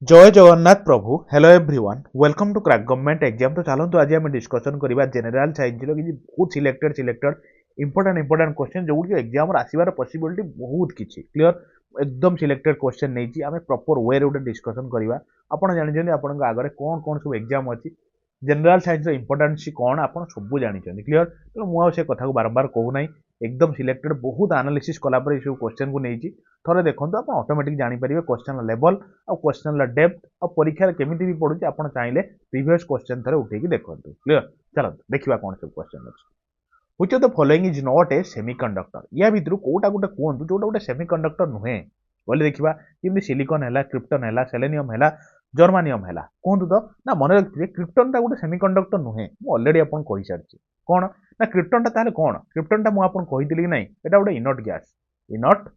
जय जगन्नाथ प्रभु hello everyone welcome to crack government exam. तो चलते आज आम डिस्कसन करवा जनरल साइंस कि बहुत सिलेक्टेड इंपोर्टाट क्वेश्चन जो कि एग्जाम आसवर पॉसिबिलिटी बहुत किसी क्लियर एकदम सिलेक्टेड क्वेश्चन नहीं आम प्रॉपर वे गोटे डिस्कसन करवा। आपड़ जानते आपंक आगे कौन कौन सब एग्जाम अच्छी जनरल साइंस इंपोर्टान्स कौन आप सब जानते क्लियर। तो मुझे कथा को बार बार कहूना एकदम सिलेक्टेड बहुत आनालिसिस कलापर सब क्वेश्चन को नहीं थोड़े देखो आप ऑटोमेटिक जानीपर क्वेश्चन लेवल आ क्वेश्चन डेप्थ आ परीक्षा केमी भी पड़ुଛି आप चाहिए प्रीवियस क्वेश्चन थे उठेकी देखो क्लियर। चलो देखा कौन सब क्वेश्चन अच्छे which of the following is not a semiconductor या भितर कोटा गोटे कहतु जोटा गोटे सेमीकंडक्टर नुहे बोले देखा जमी सिलिकन है क्रिप्टन है सेलेनियम है जर्मानियम है कहतु तो ना मन रखिए क्रिप्टन टा गोटे सेमीकंडक्टर नुहे मुझे अलरेडी आपको कही सारी कौन ना क्रिप्टन टा ताले कौन क्रिप्टन टा मुझे कही कि नहीं एटा गोटे इनट gas इनट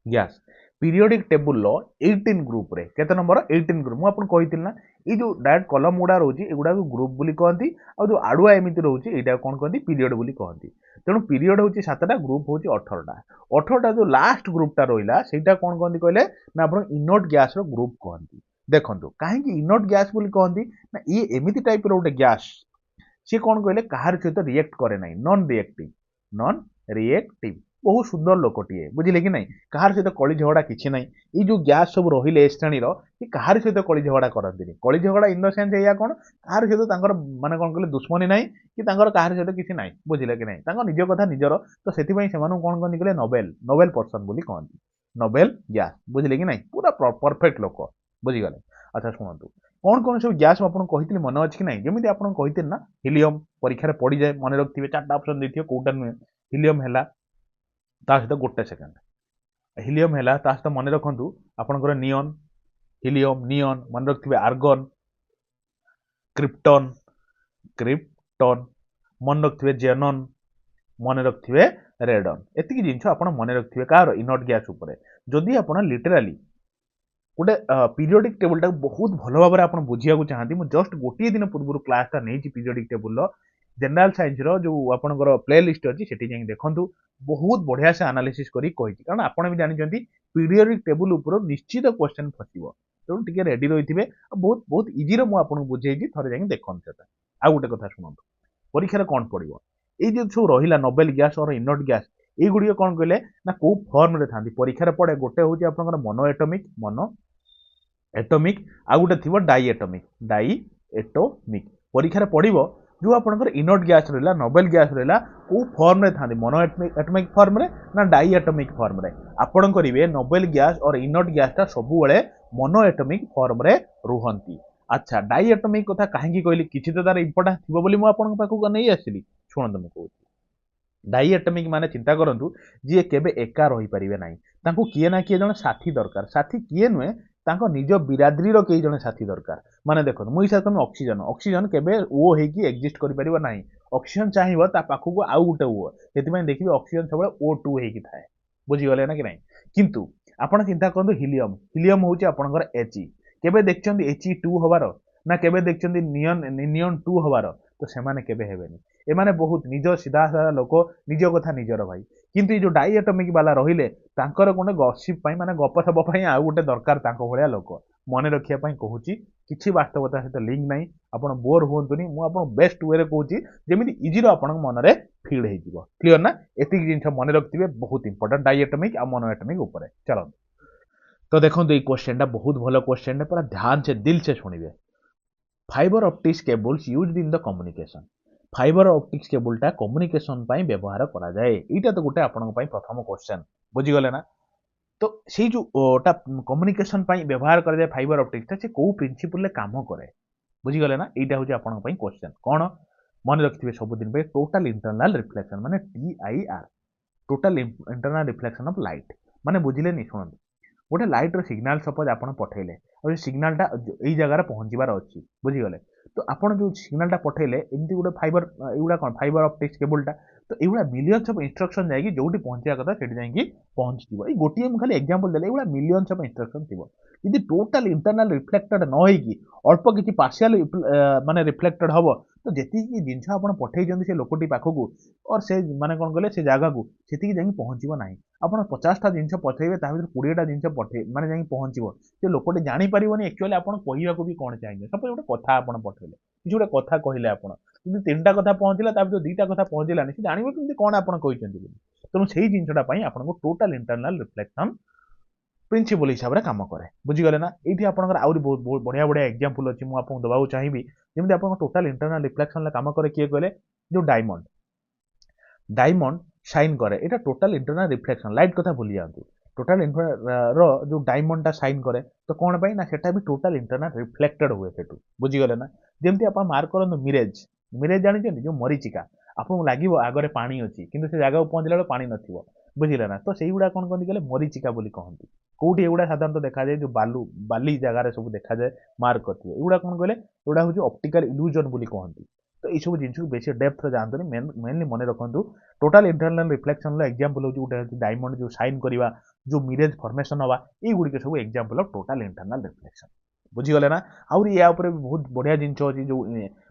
gas periodic table 18 group रे केते नंबर 18 ग्रुप मुझे कही ना ये जो डायरेक्ट कलम गुड़ा रोचे एगुड़ा ग्रुप बोली कहती आ जो आड़ुआ एमती रोचे यहाँ कौन कहती पीरियड बोली कहती। तेणु पीरियड हूँ 7टा ग्रुप हूँ 18टा जो लास्ट ग्रुपटा रहा से कौन कहती कहले ना आप इनट गैस ग्रुप कहती। देखो कहीं इनट गैस बोली कहती ना ये एमती टाइप रोटे गैस सी कौन कहले कहार सहित रिएक्ट करे ना नॉन रिएक्टिव बहुत सुंदर लोकटे बुझे कि नहीं कहार सहित कली झगड़ा किसी ना ये जो गैस सब रही श्रेणी कहार सहित कली झगड़ा करती कली झगड़ा इन द सेन्स या कौन कहार सहित माने कौन कहले दुश्मनी ना कि कहार सहित किसी ना बुझे कि नहीं निज कथा निजर तो से कौन कहते कहले नोबेल नोबेल पर्सन बोली कहती नोबेल गैस बुझे कि नहीं पूरा परफेक्ट लोक बुझीगले। अच्छा शुणु कौन कौन सब गैस आपको कही मन अच्छी कि नहीं जमी आपको कही ना हिलियम परीक्षा पड़ जाए मन रखिए 4टा ऑप्शन देखिए कौटा नुहे हिलियम है सहित गोटे सेकेंड हिलियम है सहित मन रखु आपंकर नियन हिलियम नियन मन रखिए आर्गन क्रिप्टन क्रिप्टन मन रखिए जेनन मन रखिए रेडन एतिक जिन आप मन रखिए कार इनट गैस जदि आप लिटराली गोटे पीरियोडिक टेबुल बहुत भल भाव में आप बुझा चाहती मुझे जस्ट गोटे दिन पूर्व क्लासटा नहीं पीरियोडिक टेबुल जनरल साइंस जो आपंकर प्ले लिस्ट अच्छी से देखूँ बहुत बढ़िया से आनालीसीस करी कारण आप भी जानते पीरियोडिक टेबुल उपर निश्चित क्वेश्चन फसब तेणु टे रेडी रही है बहुत बहुत इजी मुझे बुझे थे जा देखते आउ गोटे कथा शुणु परीक्षा कौन पड़ो ये जो सब रहा नोबेल गैस और इनट गैस ये कौन कहले ना कौ फर्म था परीक्षा पड़े गोटे हूँ आप मोनो एटमिक आ गोटे थी डाई एटमिक परीक्षा पड़ो जो आपंकर इनट गैस रहा नोबेल गैस रहा कौ फर्म था मोनो एटमिक फर्म रे ना डाई एटमिक फर्म रे आपड़ करेंगे नोबेल गैस और इनट गैसटा सब मोनो एटमिक फर्म रे रुहंती। अच्छा डाई एटमिक कथा कहीं कहली किसी तो तार इंपोर्टान्स थी बोली मुझे नहीं आसली शुणु मुझे कहूँ डाई एटमिक माने चिंता करूँ जी केबे एका रही पारे ना किए ना किए जन साथी दरकार साथी किए नुहे निज बिरादरी कई जन साथी दरकार माने देखो मुझे हिसाब तुम ऑक्सीजन ऑक्सीजन केबे ओ होगी एक्जिस्ट कर ना ऑक्सीजन चाहिए पाखक आउ गोटे ओ से देखिए ऑक्सीजन सब O2 होगी थाए बुझीगले ना कि नहीं किंतु आपण चिंता करूँ हिलियम हिलियम हूँ आपंकर He केबे देखते He2 हबार ना केबे देखते नियन 2 हबार तो सेमाने केबे हेबेनी एमाने बहुत निज सीधा साधा लोक निज कथा निजर भाई किंतु जो डाई एटमिक वाला रहिले तांकर गोटे गसिप माने गपसप आउ गोटे दरकार भाया लोक मन रखापी कहूँ किसी वास्तवता सहित लिंक ना आप बोर हूँ मुझे बेस्ट वे कहूँ जमी इजी आप मन में फिल हो क्लीयर ना एतिक जिन मन रखिए बहुत इंपोर्टेंट डाई एटमिक आ मोनो एटमिक उपर चलो। तो देखो ये क्वेश्चन बहुत भल क्वेश्चन पूरा ध्यान से दिल से शुणिबे fibre optics cables used in the communication fibre optics केबुलटा कम्युनिकेशन व्यवहार करा जाए यहाँ तो गोटे आपण प्रथम क्वेश्चन बुझीगले ना। तो से जो कम्युनिकेशन व्यवहार करा जाए फाइबर ऑप्टिक्स से कौ प्रिंसिपल काम करे बुझीगले ना यहाँ हूँ आपण क्वेश्चन कौन मन रखिए सबुदिन टोटल इंटरनल रिफ्लेक्शन माने TIR total internal reflection of light माने बुझिले नहीं शुणु गोटे लाइट्र सिग्नाल सपोज आप पठेले और सिग्नालटा यही जगार पहुँचबार अच्छी बुझीगले तो आपड़ जो सिग्नालटा पठेले एमती गोटे फाइबर युवा कौन फाइबर ऑप्टिक्स केबुलटा तो युवा मिलियंस ऑफ इंस्ट्रक्शन जाकि जो पहुँचा कथा से जाकि ପହଞ୍ଚିଯିବ। ଏଇ ଗୋଟିଏ ମୁଁ ଖାଲି ଏକ୍ଜାମ୍ପଲ୍ ଦେଲି, ଏଇଭଳିଆ ମିଲିୟନ୍ସ ଅଫ୍ ଇନଷ୍ଟ୍ରକ୍ସନ୍ ଥିବ। ଯଦି ଟୋଟାଲ୍ ଇଣ୍ଟରନାଲ୍ ରିଫ୍ଲେକ୍ଟେଡ୍ ନ ହେଇକି ଅଳ୍ପ କିଛି ପାର୍ସିଆଲ୍ ମାନେ ରିଫ୍ଲେକ୍ଟେଡ୍ ହବ, ତ ଯେତିକି ଜିନିଷ ଆପଣ ପଠେଇଛନ୍ତି ସେ ଲୋକଟି ପାଖକୁ ଅର୍ ସେ ମାନେ କ'ଣ କହିଲେ ସେ ଜାଗାକୁ, ସେତିକି ଯାଇକି ପହଞ୍ଚିବ ନାହିଁ। ଆପଣ 50ଟା ଜିନିଷ ପଠେଇବେ, ତା ଭିତରୁ 20ଟା ଜିନିଷ ମାନେ ଯାଇକି ପହଞ୍ଚିବ। ସେ ଲୋକଟି ଜାଣିପାରିବନି ଆକ୍ଚୁଆଲି ଆପଣ କହିବାକୁ ବି କ'ଣ ଚାହିଁବେ। ସପୋଜ୍ ଗୋଟେ କଥା ଆପଣ ପଠେଇଲେ, କିଛି ଗୋଟେ କଥା କହିଲେ ଆପଣ, କିନ୍ତୁ 3ଟା କଥା ପହଞ୍ଚିଲା, ତା ଭିତରୁ 2ଟା କଥା ପହଞ୍ଚିଲାନି, ସେ ଜାଣିବ କେମିତି କ'ଣ ଆପଣ କହିଛନ୍ତି ବୋଲି। ତେଣୁ ସେଇ ଜିନିଷଟା ପାଇଁ ଆପଣଙ୍କୁ ଟୋଟାଲ୍ ଇଣ୍ଟରନାଲ୍ ରିଫ୍ଲେକ୍ସନ୍ ପ୍ରିନ୍ସିପଲ୍ ହିସାବରେ କାମ କରେ। ବୁଝିଗଲେ ନା? ଏଇଠି ଆପଣଙ୍କର ଆହୁରି ବହୁତ ବଢ଼ିଆ ବଢ଼ିଆ ଏକ୍ଜାମ୍ପଲ୍ ଅଛି, ମୁଁ ଆପଣଙ୍କୁ ଦେବାକୁ ଚାହିଁବି। ଯେମିତି ଆପଣଙ୍କ ଟୋଟାଲ୍ ଇଣ୍ଟରନାଲ୍ ରିଫ୍ଲେକ୍ସନ୍ରେ କାମ କରେ କିଏ କହିଲେ? ଯେଉଁ ଡାଇମଣ୍ଡ ସାଇନ୍ କରେ। ଏଇଟା ଟୋଟାଲ୍ ଇଣ୍ଟରନାଲ୍ ରିଫ୍ଲେକ୍ସନ୍। ଲାଇଟ୍ କଥା ଭୁଲି ଯାଆନ୍ତୁ। ଟୋଟାଲ୍ ର ଯେଉଁ ଡାଇମଣ୍ଡଟା ସାଇନ୍ କରେ, ତ କ'ଣ ପାଇଁ ନା ସେଟା ବି ଟୋଟାଲ୍ ଇଣ୍ଟରନାଲ୍ ରିଫ୍ଲେକ୍ଟେଡ୍ ହୁଏ ସେଠୁ। ବୁଝିଗଲେ ନା? ଯେମିତି ଆପଣ ମାର୍କ କରନ୍ତୁ ମିରେଜ୍ ଜାଣିଛନ୍ତି ଯେଉଁ ମରିଚିକା, ଆପଣଙ୍କୁ ଲାଗିବ ଆଗରେ ପାଣି ଅଛି, କିନ୍ତୁ ସେ ଜାଗାକୁ ପହଞ୍ଚିଲା ବେଳେ ପାଣି ନଥିବ। ବୁଝିଲେ ନା? ତ ସେଇଗୁଡ଼ା କ'ଣ କହନ୍ତି କହିଲେ? ମରିଚିକା ବୋଲି କହନ୍ତି। କୋଉଠି ଏଗୁଡ଼ା ସାଧାରଣତଃ ଦେଖାଯାଏ? ଯେଉଁ ବାଲି ଜାଗାରେ ସବୁ ଦେଖାଯାଏ, ମାର୍କ କରିଥିବେ। ଏଗୁଡ଼ା କ'ଣ କହିଲେ? ଏଗୁଡ଼ା ହେଉଛି ଅପ୍ଟିକାଲ୍ ଇଲ୍ୟୁଜନ୍ ବୋଲି କହନ୍ତି। ତ ଏଇସବୁ ଜିନିଷକୁ ବେଶୀ ଡେପ୍ଥରେ ଯାଆନ୍ତୁନି, ମେନଲି ମନେ ରଖନ୍ତୁ ଟୋଟାଲ୍ ଇଣ୍ଟରନାଲ୍ ରିଫ୍ଲେକ୍ସନ୍ର ଏକ୍ଜାମ୍ପଲ୍ ହେଉଛି ଗୋଟେ ହେଉଛି ଡାଇମଣ୍ଡ ଯେଉଁ ସାଇନ୍ କରିବା, ଯେଉଁ ମିରେଜ୍ ଫର୍ମେସନ୍ ହେବା, ଏଇଗୁଡ଼ିକ ସବୁ example of total internal reflection. ବୁଝିଗଲେ ନା? ଆହୁରି ୟା ଉପରେ ବହୁତ ବଢ଼ିଆ ଜିନିଷ ଅଛି, ଯେଉଁ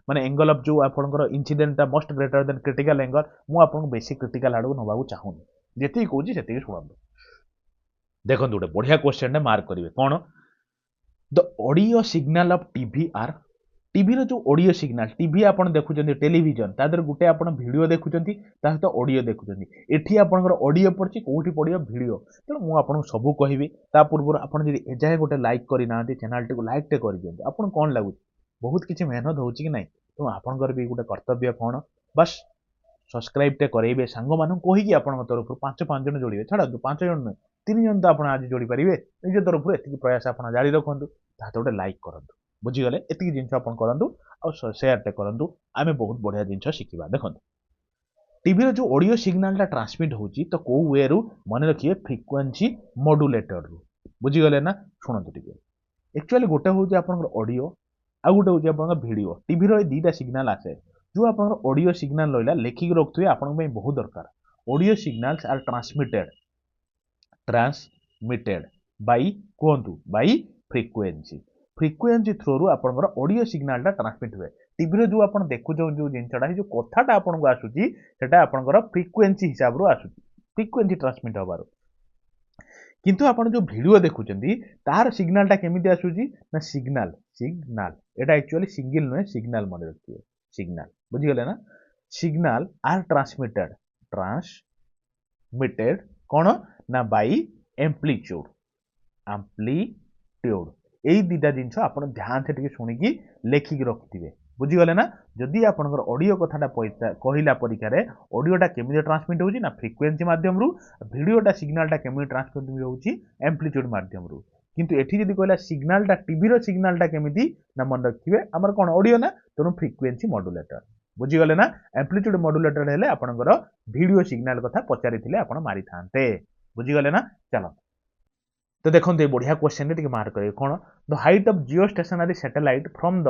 ମାନେ ଏଙ୍ଗଲ୍ ଅଫ୍ ଯେଉଁ ଆପଣଙ୍କର ଇନସିଡେଣ୍ଟଟା ମଷ୍ଟ ଗ୍ରେଟର୍ ଦେନ୍ କ୍ରିଟିକାଲ୍ ଏଙ୍ଗଲ୍। ମୁଁ ଆପଣଙ୍କୁ ବେଶୀ କ୍ରିଟିକାଲ୍ ଆଡ଼କୁ ନେବାକୁ ଚାହୁଁନି, ଯେତିକି କହୁଛି ସେତିକି ଶୁଣନ୍ତୁ। ଦେଖନ୍ତୁ ଗୋଟେ ବଢ଼ିଆ କ୍ୱେଶ୍ଚନଟା ମାର୍କ କରିବେ। କ'ଣ? ଦ ଅଡ଼ିଓ ସିଗ୍ନାଲ୍ ଅଫ୍ ଟିଭି ଆର୍ ଟିଭିର ଯେଉଁ ଅଡ଼ିଓ ସିଗ୍ନାଲ୍, ଟିଭି ଆପଣ ଦେଖୁଛନ୍ତି ଟେଲିଭିଜନ, ତା ଦେହରେ ଗୋଟେ ଆପଣ ଭିଡ଼ିଓ ଦେଖୁଛନ୍ତି, ତା ସହିତ ଅଡ଼ିଓ ଦେଖୁଛନ୍ତି। ଏଠି ଆପଣଙ୍କର ଅଡ଼ିଓ ପଡ଼ିଛି, କୋଉଠି ପଡ଼ିବ ଭିଡ଼ିଓ। ତେଣୁ ମୁଁ ଆପଣଙ୍କୁ ସବୁ କହିବି। ତା ପୂର୍ବରୁ ଆପଣ ଯଦି ଏଯାଏଁ ଗୋଟେ ଲାଇକ୍ କରିନାହାନ୍ତି, ଚ୍ୟାନେଲ୍ଟିକୁ ଲାଇକ୍ଟେ କରିଦିଅନ୍ତୁ। ଆପଣଙ୍କୁ କ'ଣ ଲାଗୁଛି? ବହୁତ କିଛି ମେହନତ ହେଉଛି କି ନାହିଁ? ତେଣୁ ଆପଣଙ୍କର ବି ଗୋଟେ କର୍ତ୍ତବ୍ୟ କ'ଣ? ବାସ୍ ସବସ୍କ୍ରାଇବ୍ଟେ କରେଇବେ, ସାଙ୍ଗମାନଙ୍କୁ କହିକି ଆପଣଙ୍କ ତରଫରୁ 5 ଜଣ ଯୋଡ଼ିବେ। ଛାଡ଼ନ୍ତୁ 5 ଜଣ ନୁହେଁ, 3 ଜଣ ତ ଆପଣ ଆଜି ଯୋଡ଼ିପାରିବେ। ନିଜ ତରଫରୁ ଏତିକି ପ୍ରୟାସ ଆପଣ ଜାରି ରଖନ୍ତୁ, ତା ସହିତ ଗୋଟେ ଲାଇକ୍ କରନ୍ତୁ। ବୁଝିଗଲେ? ଏତିକି ଜିନିଷ ଆପଣ କରନ୍ତୁ, ଆଉ ସେୟାରଟେ କରନ୍ତୁ। ଆମେ ବହୁତ ବଢ଼ିଆ ଜିନିଷ ଶିଖିବା। ଦେଖନ୍ତୁ ଟିଭିର ଯେଉଁ ଅଡ଼ିଓ ସିଗ୍ନାଲଟା ଟ୍ରାନ୍ସମିଟ୍ ହେଉଛି, ତ କେଉଁ ୱେରୁ? ମନେ ରଖିବେ, ଫ୍ରିକ୍ୱେନ୍ସି ମଡୁଲେଟରରୁ। ବୁଝିଗଲେ ନା? ଶୁଣନ୍ତୁ ଟିକେ, ଆକ୍ଚୁଆଲି ଗୋଟେ ହେଉଛି ଆପଣଙ୍କର ଅଡ଼ିଓ, ଆଉ ଗୋଟେ ହେଉଛି ଆପଣଙ୍କ ଭିଡ଼ିଓ। ଟିଭିର ଏଇ 2ଟା ସିଗ୍ନାଲ ଆସେ। ଯେଉଁ ଆପଣଙ୍କର ଅଡ଼ିଓ ସିଗ୍ନାଲ ରହିଲା, ଲେଖିକି ରଖୁଥିବେ, ଆପଣଙ୍କ ପାଇଁ ବହୁତ ଦରକାର। ଅଡ଼ିଓ ସିଗ୍ନାଲ୍ସ ଆର୍ ଟ୍ରାନ୍ସମିଟେଡ୍ ବାଇ କୁହନ୍ତୁ ବାଇ ଫ୍ରିକ୍ୱେନ୍ସି ଥ୍ରୋରୁ ଆପଣଙ୍କର ଅଡ଼ିଓ ସିଗ୍ନାଲଟା ଟ୍ରାନ୍ସମିଟ୍ ହୁଏ। ଟିଭିରେ ଯେଉଁ ଆପଣ ଦେଖୁଛନ୍ତି ଯେଉଁ ଜିନିଷଟା, ଯେଉଁ କଥାଟା ଆପଣଙ୍କୁ ଆସୁଛି, ସେଟା ଆପଣଙ୍କର ଫ୍ରିକ୍ୱେନ୍ସି ହିସାବରୁ ଆସୁଛି, ଫ୍ରିକ୍ୱେନ୍ସି ଟ୍ରାନ୍ସମିଟ୍ ହେବାରୁ। କିନ୍ତୁ ଆପଣ ଯେଉଁ ଭିଡ଼ିଓ ଦେଖୁଛନ୍ତି, ତାହାର ସିଗ୍ନାଲଟା କେମିତି ଆସୁଛି ନା ସିଗ୍ନାଲ। ଏଟା ଆକ୍ଚୁଆଲି ସିଙ୍ଗିଲ୍ ନୁହେଁ, ସିଗ୍ନାଲ ମନେ ରଖିବେ, ସିଗ୍ନାଲ। ବୁଝିଗଲେ ନା? ସିଗ୍ନାଲ ଆର୍ ଟ୍ରାନ୍ସମିଟେଡ୍ କ'ଣ ନା ବାଇ ଆମ୍ପ୍ଲିଟ୍ୟୁଡ୍। ଏଇ 2ଟା ଜିନିଷ ଆପଣ ଧ୍ୟାନସେ ଟିକେ ଶୁଣିକି ଲେଖିକି ରଖିଥିବେ। ବୁଝିଗଲେ ନା? ଯଦି ଆପଣଙ୍କର ଅଡ଼ିଓ କଥାଟା କହିଲା ପରୀକ୍ଷାରେ, ଅଡ଼ିଓଟା କେମିତି ଟ୍ରାନ୍ସମିଟ୍ ହେଉଛି ନା ଫ୍ରିକ୍ୱେନ୍ସି ମାଧ୍ୟମରୁ, ଭିଡ଼ିଓଟା ସିଗ୍ନାଲଟା କେମିତି ଟ୍ରାନ୍ସମିଟ୍ ହେଉଛି ଆମ୍ପ୍ଲିଟ୍ୟୁଡ୍ ମାଧ୍ୟମରୁ। କିନ୍ତୁ ଏଠି ଯଦି କହିଲା ସିଗ୍ନାଲଟା, ଟିଭିର ସିଗ୍ନାଲଟା କେମିତି ନା ମନେ ରଖିବେ, ଆମର କ'ଣ ଅଡ଼ିଓ ନା, ତେଣୁ ଫ୍ରିକ୍ୱେନ୍ସି ମଡୁଲେଟର। ବୁଝିଗଲେ ନା? ଆମ୍ପ୍ଲିଟ୍ୟୁଡ୍ ମଡୁଲେଟର ହେଲେ ଆପଣଙ୍କର ଭିଡ଼ିଓ ସିଗ୍ନାଲ କଥା ପଚାରିଥିଲେ ଆପଣ ମାରିଥାନ୍ତେ। ବୁଝିଗଲେ ନା? ଚାଲ ତ ଦେଖନ୍ତୁ, ଏ ବଢ଼ିଆ କ୍ୱେଶ୍ଚନଟେ ଟିକେ ମାର୍କ କରିବେ। କ'ଣ? The height of geostationary satellite from the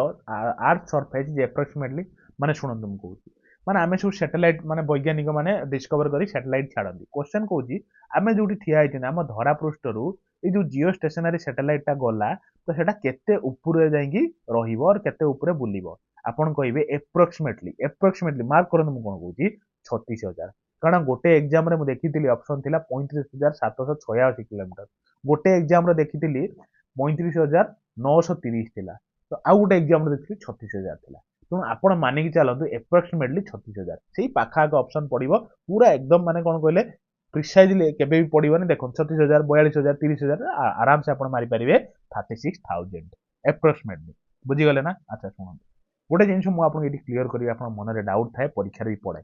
earth surface is approximately. ମାନେ ଶୁଣନ୍ତୁ, ମୁଁ କହୁଛି, ମାନେ ଆମେ ସବୁ ସ୍ୟାଟେଲାଇଟ୍, ମାନେ ବୈଜ୍ଞାନିକ ମାନେ ଡିସ୍କଭର କରି ସ୍ୟାଟେଲାଇଟ୍ ଛାଡ଼ନ୍ତି। କ୍ୱେଶ୍ଚନ କହୁଛି, ଆମେ ଯେଉଁଠି ଠିଆ ହେଇଛନ୍ତି, ଆମ ଧରା ପୃଷ୍ଠରୁ ଏଇ ଯେଉଁ ଜିଓ ଷ୍ଟେସନାରୀ ସ୍ୟାଟେଲାଇଟ୍ଟା ଗଲା, ତ ସେଟା କେତେ ଉପରେ ଯାଇକି ରହିବ, କେତେ ଉପରେ ବୁଲିବ? ଆପଣ କହିବେ ଏପ୍ରୋକ୍ସିମେଟଲି। ମାର୍କ କରନ୍ତୁ, ମୁଁ କ'ଣ କହୁଛି, 36,000। କାରଣ ଗୋଟେ ଏକ୍ଜାମରେ ମୁଁ ଦେଖିଥିଲି ଅପସନ୍ ଥିଲା 35,786 କିଲୋମିଟର। ଗୋଟେ ଏକ୍ଜାମରେ ଦେଖିଥିଲି 35,930 ଥିଲା। ତ ଆଉ ଗୋଟେ ଏକ୍ଜାମରେ ଦେଖିଥିଲି 36,000 ଥିଲା। ତେଣୁ ଆପଣ ମାନିକି ଚାଲନ୍ତୁ ଏପ୍ରୋକ୍ସିମେଟଲି 36,000। ସେଇ ପାଖାଆଖ ଅପସନ୍ ପଡ଼ିବ, ପୁରା ଏକଦମ ମାନେ କ'ଣ କହିଲେ ପ୍ରିସାଇଜଲି କେବେ ବି ପଡ଼ିବନି। ଦେଖନ୍ତୁ 36,000, 42,000, 30,000 ଆରାମସେ ଆପଣ ମାରିପାରିବେ 36,000 ଏପ୍ରୋକ୍ସିମେଟଲି। ବୁଝିଗଲେ ନା? ଆଚ୍ଛା ଶୁଣନ୍ତୁ, ଗୋଟେ ଜିନିଷ ମୁଁ ଆପଣଙ୍କୁ ଏଠି କ୍ଲିୟର କରିବି, ଆପଣଙ୍କ ମନରେ ଡାଉଟ୍ ଥାଏ, ପରୀକ୍ଷାରେ ବି ପଡ଼େ।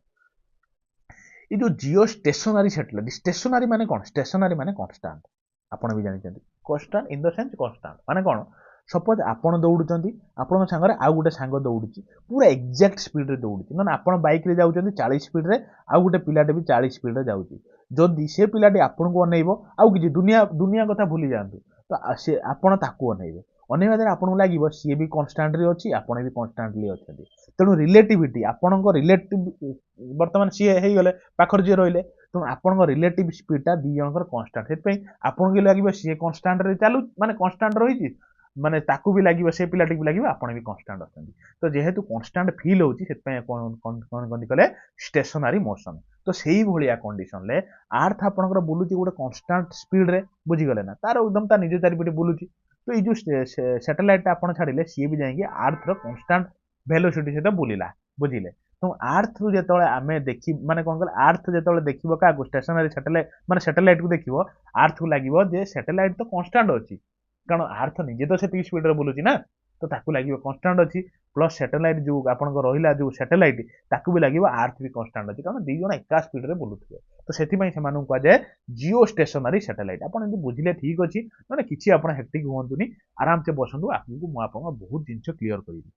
ଏଇ ଯେଉଁ ଜିଓ ଷ୍ଟେସନାରୀ ସ୍ୟାଟେଲାଇଟ୍, ଷ୍ଟେସନାରୀ ମାନେ କ'ଣ? ଷ୍ଟେସନାରୀ ମାନେ କନଷ୍ଟାଣ୍ଟ। ଆପଣ ବି ଜାଣିଛନ୍ତି, constant in the sense constant ମାନେ କ'ଣ? ସପୋଜ ଆପଣ ଦୌଡ଼ୁଛନ୍ତି, ଆପଣଙ୍କ ସାଙ୍ଗରେ ଆଉ ଗୋଟେ ସାଙ୍ଗ ଦୌଡ଼ୁଛି, ପୁରା ଏକ୍ଜାକ୍ଟ ସ୍ପିଡରେ ଦୌଡ଼ୁଛି। ମାନେ ଆପଣ ବାଇକ୍ରେ ଯାଉଛନ୍ତି 40 ସ୍ପିଡରେ, ଆଉ ଗୋଟେ ପିଲାଟେ ବି 40 ସ୍ପିଡରେ ଯାଉଛି। ଯଦି ସେ ପିଲାଟି ଆପଣଙ୍କୁ ଅନେଇବ, ଆଉ କିଛି ଦୁନିଆ କଥା ଭୁଲି ଯାଆନ୍ତୁ, ତ ଆପଣ ତାକୁ ଅନେଇବେ। ଅନେଇବା ଦ୍ୱାରା ଆପଣଙ୍କୁ ଲାଗିବ ସିଏ ବି କନଷ୍ଟାଣ୍ଟଲି ଅଛି, ଆପଣ ବି କନଷ୍ଟାଣ୍ଟଲି ଅଛନ୍ତି। ତେଣୁ ରିଲେଟିଭିଟି, ଆପଣଙ୍କ ବର୍ତ୍ତମାନ ସିଏ ହେଇଗଲେ, ପାଖରେ ଯିଏ ରହିଲେ, ତେଣୁ ଆପଣଙ୍କ ରିଲେଟିଭ୍ ସ୍ପିଡଟା ଦି ଜଣଙ୍କର କନଷ୍ଟାଣ୍ଟ, ସେଥିପାଇଁ ଆପଣଙ୍କୁ ଲାଗିବ ସିଏ କନଷ୍ଟାଣ୍ଟରେ ଚାଲୁ ମାନେ କନଷ୍ଟାଣ୍ଟ ରହିଛି, ମାନେ ତାକୁ ବି ଲାଗିବ ସେ ପିଲାଟିକୁ ବି ଲାଗିବ ଆପଣ ବି କନଷ୍ଟାଣ୍ଟ ଅଛନ୍ତି। ତ ଯେହେତୁ କନଷ୍ଟାଣ୍ଟ ଫିଲ୍ ହଉଛି ସେଥିପାଇଁ କଣ କହନ୍ତି କହିଲେ ଷ୍ଟେସନାରୀ ମୋସନ। ତ ସେଇଭଳିଆ କଣ୍ଡିସନରେ ଆର୍ଥ ଆପଣଙ୍କର ବୁଲୁଛି ଗୋଟେ କନଷ୍ଟାଣ୍ଟ ସ୍ପିଡରେ, ବୁଝିଗଲେ ନା, ତାର ଏକଦମ ତା ନିଜ ଚାରିପଟେ ବୁଲୁଛି। ତ ଏଇ ଯୋଉ ସ୍ୟାଟେଲାଇଟଟା ଆପଣ ଛାଡ଼ିଲେ ସିଏ ବି ଯାଇକି ଆର୍ଥର କନଷ୍ଟାଣ୍ଟ ଭେଲୋସିଟି ସହିତ ବୁଲିଲା, ବୁଝିଲେ। ତେଣୁ ଆର୍ଥରୁ ଯେତେବେଳେ ଆମେ ଦେଖି ମାନେ କଣ କହିଲେ ଆର୍ଥ ଯେତେବେଳେ ଦେଖିବ କାହାକୁ ଷ୍ଟେସନାରୀ ସ୍ୟାଟେଲାଇଟ ମାନେ ସ୍ୟାଟେଲାଇଟକୁ ଦେଖିବ, ଆର୍ଥକୁ ଲାଗିବ ଯେ ସ୍ୟାଟେଲାଇଟ ତ କନଷ୍ଟାଣ୍ଟ ଅଛି, କାରଣ ଆର୍ଥ ନିଜେ ତ ସେତିକି ସ୍ପିଡରେ ବୁଲୁଛି ନା, ତ ତାକୁ ଲାଗିବ କନଷ୍ଟାଣ୍ଟ ଅଛି। ପ୍ଲସ୍ ସ୍ୟାଟେଲାଇଟ ଯୋଉ ଆପଣଙ୍କ ରହିଲା ଯୋଉ ସ୍ୟାଟେଲାଇଟ ତାକୁ ବି ଲାଗିବ ଆର୍ଥ ବି କନଷ୍ଟାଣ୍ଟ ଅଛି, କାରଣ ଦି ଜଣ ଏକା ସ୍ପିଡରେ ବୁଲୁଥିବେ। ତ ସେଥିପାଇଁ ସେମାନଙ୍କୁ କୁହାଯାଏ ଜିଓ ଷ୍ଟେସନାରୀ ସ୍ୟାଟେଲାଇଟ। ଆପଣ ଏମିତି ବୁଝିଲେ ଠିକ ଅଛି, ମାନେ କିଛି ଆପଣ ହେକ୍ଟିକ ହୁଅନ୍ତୁନି, ଆରାମସେ ବସନ୍ତୁ, ଆପଣଙ୍କୁ ମୁଁ ଆପଣଙ୍କ ବହୁତ ଜିନିଷ କ୍ଲିୟର କରିବି,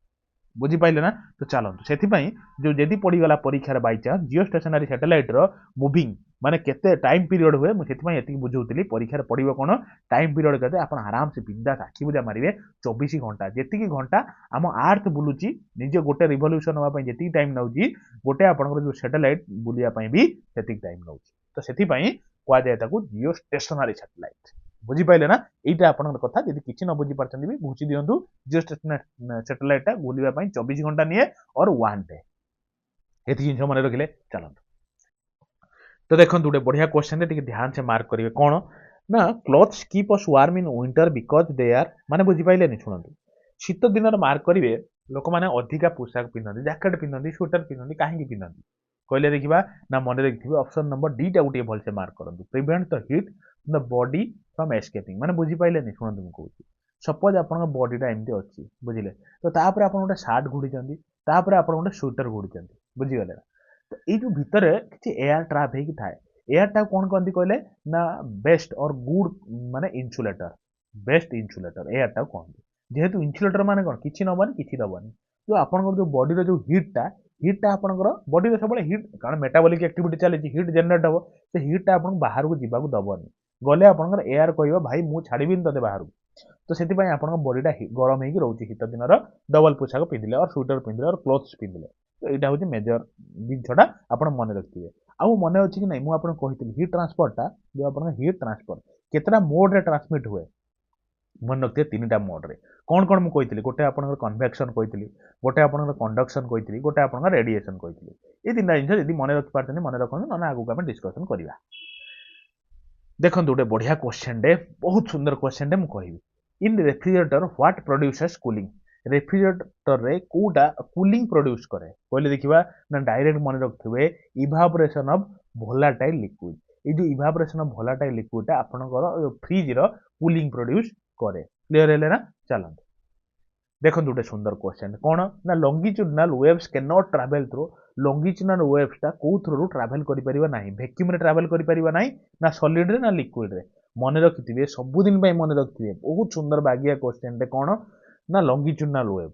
ବୁଝିପାରିଲେ ନା। ତ ଚାଲନ୍ତୁ, ସେଥିପାଇଁ ଯୋଉ ଯଦି ପଡ଼ିଗଲା ପରୀକ୍ଷାରେ ବାଇଚାନ୍ସ ଜିଓ ଷ୍ଟେସନାରୀ ସ୍ୟାଟେଲାଇଟର ମୁଭିଂ ମାନେ କେତେ ଟାଇମ୍ ପିରିୟଡ଼ ହୁଏ, ମୁଁ ସେଥିପାଇଁ ଏତିକି ବୁଝଉଥିଲି। ପରୀକ୍ଷାରେ ପଡ଼ିବ କ'ଣ ଟାଇମ୍ ପିରିୟଡ଼ କେତେ, ଆପଣ ଆରାମସେ ବିନ୍ଦାସ ଆଖି ବୁଜା ମାରିବେ 24 ଘଣ୍ଟା। ଯେତିକି ଘଣ୍ଟା ଆମ ଆର୍ଥ ବୁଲୁଛି, ନିଜ ଗୋଟେ ରିଭଲ୍ୟୁସନ ହେବା ପାଇଁ ଯେତିକି ଟାଇମ୍ ନେଉଛି, ଗୋଟେ ଆପଣଙ୍କର ଯୋଉ ସ୍ୟାଟେଲାଇଟ ବୁଲିବା ପାଇଁ ବି ସେତିକି ଟାଇମ୍ ନେଉଛି। ତ ସେଥିପାଇଁ କୁହାଯାଏ ତାକୁ ଜିଓ ଷ୍ଟେସନାରୀ ସ୍ୟାଟେଲାଇଟ, ବୁଝିପାରିଲେ ନା। ଏଇଟା ଆପଣଙ୍କର କଥା, ଯଦି କିଛି ନ ବୁଝିପାରୁଛନ୍ତି ବି ଘୁଞ୍ଚି ଦିଅନ୍ତୁ। ଜିଓ ସ୍ୟାଟେଲାଇଟଟା ବୁଲିବା ପାଇଁ 24 ଘଣ୍ଟା ନିଏ ଅର୍ 1 ଡେ, ଏତିକି ଜିନିଷ ମନେ ରଖିଲେ ଚାଲନ୍ତୁ। ତ ଦେଖନ୍ତୁ ଗୋଟେ ବଢିଆ କ୍ୱେଶ୍ଚନ ଟିକେ ଧ୍ୟାନ ସେ ମାର୍କ କରିବେ। କ'ଣ ନା clothes keep us warm in winter because they are, ମାନେ ବୁଝିପାରିଲେନି, ଶୁଣନ୍ତୁ। ଶୀତ ଦିନରେ ମାର୍କ କରିବେ ଲୋକମାନେ ଅଧିକା ପୋଷାକ ପିନ୍ଧନ୍ତି, ଜ୍ୟାକେଟ ପିନ୍ଧନ୍ତି, ସ୍ୱେଟର ପିନ୍ଧନ୍ତି। କାହିଁକି ପିନ୍ଧନ୍ତି କହିଲେ ଦେଖିବା ନା, ମନେ ରଖିଥିବେ ଅପସନ ନମ୍ବର ଡିଟାକୁ ଟିକେ ଭଲସେ ମାର୍କ କରନ୍ତୁ। Prevent the heat the body from escaping, ମାନେ ବୁଝିପାରିଲେନି, ଶୁଣନ୍ତୁ ମୁଁ କହୁଛି। ସପୋଜ ଆପଣଙ୍କ ବଡିଟା ଏମିତି ଅଛି, ବୁଝିଲେ, ତ ତାପରେ ଆପଣ ଗୋଟେ ସାର୍ଟ ଘୋଡ଼ିଛନ୍ତି, ତାପରେ ଆପଣ ଗୋଟେ ସ୍ୱେଟର ଘୋଡ଼ିଛନ୍ତି, ବୁଝିଗଲେ ନା। ତ ଏଇ ଯୋଉ ଭିତରେ କିଛି ଏୟାର ଟ୍ରାପ୍ ହେଇକି ଥାଏ। ଏୟାରଟାକୁ କ'ଣ କହନ୍ତି କହିଲେ ନା ବେଷ୍ଟ ଅର୍ ଗୁଡ୍ ମାନେ ଇନ୍ସୁଲେଟର, ବେଷ୍ଟ ଇନ୍ସୁଲେଟର ଏୟାରଟାକୁ କହନ୍ତି। ଯେହେତୁ ଇନ୍ସୁଲେଟର ମାନେ କ'ଣ କିଛି ନବନି କିଛି ଦବନି, ଯୋଉ ଆପଣଙ୍କର ଯୋଉ ବଡିର ଯୋଉ ହିଟ୍ଟା ଆପଣଙ୍କର ବଡିରେ ସବୁବେଳେ ହିଟ୍, କାରଣ ମେଟାବଲିକ ଆକ୍ଟିଭିଟି ଚାଲିଛି, ହିଟ୍ ଜେନେରେଟ୍ ହବ। ସେ ହିଟ୍ଟା ଆପଣଙ୍କୁ ବାହାରକୁ ଯିବାକୁ ଦବନି, ଗଲେ ଆପଣଙ୍କର ଏୟାର କହିବ ଭାଇ ମୁଁ ଛାଡ଼ିବିନି ତତେ ବାହାରକୁ। ତ ସେଥିପାଇଁ ଆପଣଙ୍କ ବଡିଟା ଗରମ ହେଇକି ରହୁଛି ଶୀତ ଦିନର ଡବଲ ପୋଷାକ ପିନ୍ଧିଲେ ଅର୍ ସ୍ୱେଟର ପିନ୍ଧିଲେ ଅର୍ କ୍ଲୋଥ୍ସ ପିନ୍ଧିଲେ। ତ ଏଇଟା ହେଉଛି ମେଜର ଜିନିଷଟା ଆପଣ ମନେ ରଖିଥିବେ। ଆଉ ମନେ ଅଛି କି ନାହିଁ ମୁଁ ଆପଣଙ୍କୁ କହିଥିଲି ହିଟ୍ ଟ୍ରାନ୍ସଫରଟା, ଯୋଉ ଆପଣଙ୍କ ହିଟ୍ ଟ୍ରାନ୍ସଫର କେତେଟା ମୋଡରେ ଟ୍ରାନ୍ସମିଟ୍ ହୁଏ, ମନେ ରଖିଥିବେ 3ଟା ମୋଡରେ। କ'ଣ କ'ଣ ମୁଁ କହିଥିଲି, ଗୋଟେ ଆପଣଙ୍କର କନଭେକ୍ସନ କହିଥିଲି, ଗୋଟେ ଆପଣଙ୍କର କଣ୍ଡକ୍ସନ କହିଥିଲି, ଗୋଟେ ଆପଣଙ୍କର ରେଡିଏସନ କହିଥିଲି। ଏଇ 3ଟା ଜିନିଷ ଯଦି ମନେ ରଖିପାରୁଛନ୍ତି ମନେ ରଖନ୍ତୁ, ନହେଲେ ଆଗକୁ ଆମେ ଡିସ୍କସନ କରିବା। ଦେଖନ୍ତୁ ଗୋଟେ ବଢିଆ କ୍ୱେଶ୍ଚନଟେ, ବହୁତ ସୁନ୍ଦର କ୍ୱେଶ୍ଚନଟେ ମୁଁ କହିବି। In refrigerator what produces cooling, ରେଫ୍ରିଜରେଟରରେ କୋଉଟା କୁଲିଂ ପ୍ରଡ୍ୟୁସ କରେ କହିଲେ ଦେଖିବା ନା, ଡାଇରେକ୍ଟ ମନେ ରଖିଥିବେ ଇଭାପୋରେସନ ଅଫ୍ ଭୋଲାଟାଇଲ ଲିକ୍ୱିଡ। ଏଇ ଯୋଉ ଇଭାପୋରେସନ ଅଫ୍ ଭୋଲାଟାଇଲ ଲିକ୍ୱିଡଟା ଆପଣଙ୍କର ଫ୍ରିଜର କୁଲିଂ ପ୍ରଡ୍ୟୁସ କରେ। କ୍ଲିୟର ହେଲେ ନା। ଚାଲନ୍ତୁ ଦେଖନ୍ତୁ ଗୋଟେ ସୁନ୍ଦର କ୍ୱେଶ୍ଚନ, କ'ଣ ନା longitudinal waves can not travel through, longitudinal ୱେଭ୍ସଟା କୋଉ ଥ୍ରୁରୁ ଟ୍ରାଭେଲ କରିପାରିବ ନାହିଁ, ଭ୍ୟାକ୍ୟୁମରେ ଟ୍ରାଭେଲ କରିପାରିବ ନାହିଁ, ନା ସଲିଡରେ ନା ଲିକ୍ୱିଡରେ। ମନେ ରଖିଥିବେ, ସବୁଦିନ ପାଇଁ ମନେ ରଖିଥିବେ, ବହୁତ ସୁନ୍ଦର ବାଗିଆ କ୍ୱେଶ୍ଚନଟେ। କ'ଣ ନା ଲଙ୍ଗିଚୁଡନାଲ ୱେଭ୍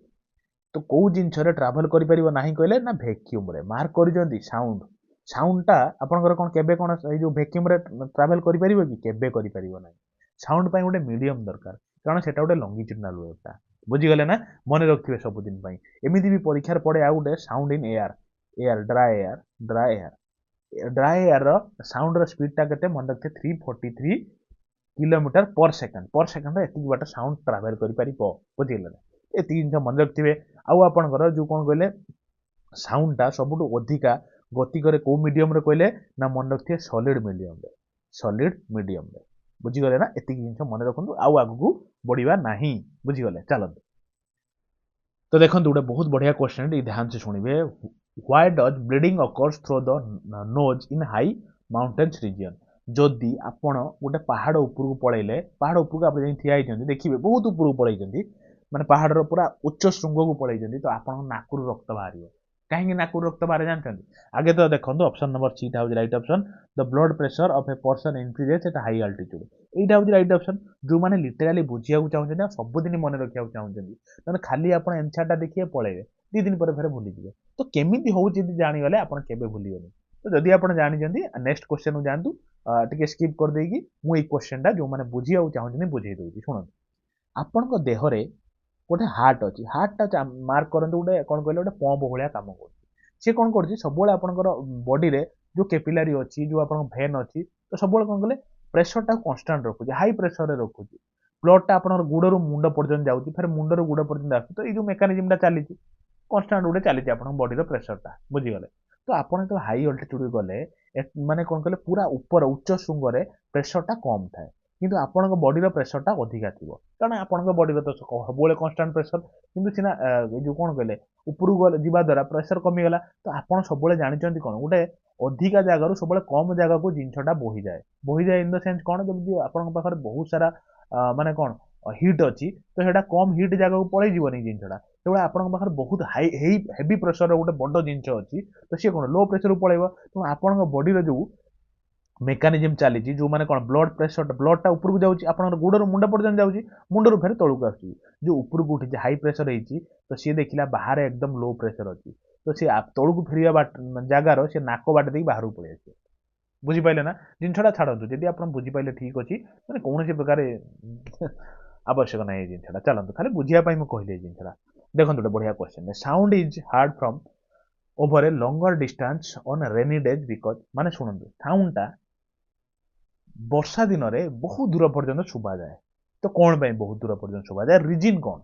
ତ କୋଉ ଜିନିଷରେ ଟ୍ରାଭେଲ କରିପାରିବ ନାହିଁ କହିଲେ ନା ଭ୍ୟାକ୍ୟୁମରେ। ମାର୍କ କରିଛନ୍ତି ସାଉଣ୍ଡ, ସାଉଣ୍ଡଟା ଆପଣଙ୍କର କ'ଣ କେବେ କ'ଣ ଏଇ ଯୋଉ ଭ୍ୟାକ୍ୟୁମରେ ଟ୍ରାଭେଲ କରିପାରିବ କି, କେବେ କରିପାରିବ ନାହିଁ। ସାଉଣ୍ଡ ପାଇଁ ଗୋଟେ ମିଡିୟମ ଦରକାର, କାରଣ ସେଟା ଗୋଟେ ଲଙ୍ଗିଚୁଡନାଲ ୱେଭ୍ଟା, ବୁଝିଗଲେ ନା। ମନେ ରଖିଥିବେ ସବୁଦିନ ପାଇଁ। ଏମିତି ବି ପରୀକ୍ଷାରେ ପଡେ ଆଉ ଗୋଟେ sound in air, dry air, dry ଏୟାରର ସାଉଣ୍ଡର ସ୍ପିଡଟା କେତେ ମନେ ରଖିଥିବେ 343 କିଲୋମିଟର ପର ସେକେଣ୍ଡରେ ଏତିକି ବାଟ ସାଉଣ୍ଡ ଟ୍ରାଭେଲ କରିପାରିବ, ବୁଝିଗଲେ ନା। ଏତିକି ଜିନିଷ ମନେ ରଖିଥିବେ। ଆଉ ଆପଣଙ୍କର ଯୋଉ କ'ଣ କହିଲେ ସାଉଣ୍ଡଟା ସବୁଠୁ ଅଧିକା ଗତି କରେ କୋଉ ମିଡିୟମରେ କହିଲେ ନା, ମନେ ରଖିଥିବେ ସଲିଡ ମିଡିୟମରେ, ବୁଝିଗଲେ ନା। ଏତିକି ଜିନିଷ ମନେ ରଖନ୍ତୁ, ଆଉ ଆଗକୁ ବଢିବା ନାହିଁ, ବୁଝିଗଲେ। ଚାଲନ୍ତୁ ତ ଦେଖନ୍ତୁ ଗୋଟେ ବହୁତ ବଢିଆ କ୍ୱେଶ୍ଚନ, ଟିକେ ଧ୍ୟାନ ସେ ଶୁଣିବେ। Why does bleeding occurs throw the nose in high mountains region, ଯଦି ଆପଣ ଗୋଟେ ପାହାଡ ଉପରକୁ ପଳେଇଲେ, ପାହାଡ ଉପରକୁ ଆପଣ ଯାଇ ଠିଆ ହେଇଛନ୍ତି, ଦେଖିବେ ବହୁତ ଉପରକୁ ପଳେଇଛନ୍ତି, ମାନେ ପାହାଡର ପୁରା ଉଚ୍ଚ ଶୃଙ୍ଗକୁ ପଳେଇଛନ୍ତି, ତ ଆପଣଙ୍କ ନାକରୁ ରକ୍ତ ବାହାରିବ। କାହିଁକି ନାକରୁ ରକ୍ତ ବାହାରେ ଜାଣିଛନ୍ତି? ଆଗେ ତ ଦେଖନ୍ତୁ ଅପସନ ନମ୍ବର ସିଟା ହେଉଛି right option. The blood pressure of a person increases at high altitude, ଏଇଟା ହେଉଛି ରାଇଟ୍ ଅପସନ। ଯୋଉମାନେ ଲିଟରାଲି ବୁଝିବାକୁ ଚାହୁଁଛନ୍ତି ଆଉ ସବୁଦିନ ମନେ ରଖିବାକୁ ଚାହୁଁଛନ୍ତି, ତାହେଲେ ଖାଲି ଆପଣ ଏନ୍ସାରଟା ଦେଖିବେ ପଳେଇବେ, 2 ଦିନ ପରେ ଫେରେ ଭୁଲିଯିବେ। ତ କେମିତି ହଉଛି ଯଦି ଜାଣିଗଲେ ଆପଣ କେବେ ଭୁଲିବେନି। ତ ଯଦି ଆପଣ ଜାଣିଛନ୍ତି ନେକ୍ସଟ କ୍ୱେଶ୍ଚନକୁ ଯାଆନ୍ତୁ, ଟିକେ ସ୍କିପ୍ କରିଦେଇକି ମୁଁ ଏଇ କ୍ୱେଶ୍ଚନଟା ଯୋଉମାନେ ବୁଝିବାକୁ ଚାହୁଁଛନ୍ତି ବୁଝେଇ ଦଉଛି। ଶୁଣନ୍ତୁ, ଆପଣଙ୍କ ଦେହରେ ଗୋଟେ ହାର୍ଟ ଅଛି, ହାର୍ଟଟା ମାର୍କ କରନ୍ତୁ ଗୋଟେ କ'ଣ କହିଲେ ଗୋଟେ ପମ୍ପ ଭଳିଆ କାମ କରୁଛି। ସେ କ'ଣ କରୁଛି ସବୁବେଳେ ଆପଣଙ୍କର ବଡିରେ जो कैपिलारी अच्छी जो आप भेन अच्छी तो सब कौन कले प्रेसरटा कन्स्टाट रखुच्छे हाई प्रेसर रखुच्छे ब्लडटा आप गुड़रू मुंड पर्यटन जाऊँगी फिर मुंडर गुड़ पर्यटन आस तो ये मेकानिजमटा चली कन्स्टाट गोटे चली आप बॉडी प्रेसरटा बुझीगले तो आपड़ जो हाई अल्टीट्यूड गले माने कौन कले पूरा ऊपर उच्च श्रृंगे प्रेसरटा कम थाए किंतु आपण बॉडी प्रेसरटा अधिका थी कारण आपण बॉडी तो सब कन्स्टाट प्रेसर किंतु सीना जो कौन कहले उपरू गले जीवा द्वारा प्रेसर कमीगला तो आपड़ सब जानते कौन गोटे अधिका जगार सब कम जगह को जिनटा बोही जाए इन द सेन्स कौन जब आपण पाखे बहुत सारा माने कौन हिट अच्छी तो सेटा कम हिट जगह को पलि जीवन जिनटा जो आपन पाखे बहुत हाई हेवी प्रेसर गोटे बड़ जिनस अच्छी तो सी कौन लो प्रेसर पलैब तो आपण बॉडी जो मेकानिजम चली जो मैंने कौन ब्लड प्रेसर ब्लडटा उपरକୁ जाऊँगी आप गुड़र मुंड पर्यटन जाऊँगी मुंडर फेर तौक आसूँ जो उपरକୁ उठी हाई प्रेसर होती तो सी देखला बाहर एकदम लो प्रेसर अच्छी तो सी तौक फेर जगार सी नाक बाट देख बाहर पलि आस बुझीपारे ना जिनटा छाड़ू जदि आप बुझीपारे ठीक अच्छी मैंने कौन प्रकार आवश्यक ना ये जिनटा चलते खाली बुझापी मुझे कहली जिनटा देखो गोटे बढ़िया question sound is hard from over a longer distance on rainy days because माने शुणु साउंडटा वर्षा दिन में बहुत दूर पर्यटन शुभा जाए तो कौन पाई बहुत दूर पर्यटन शुभा जाए रिजिन कौन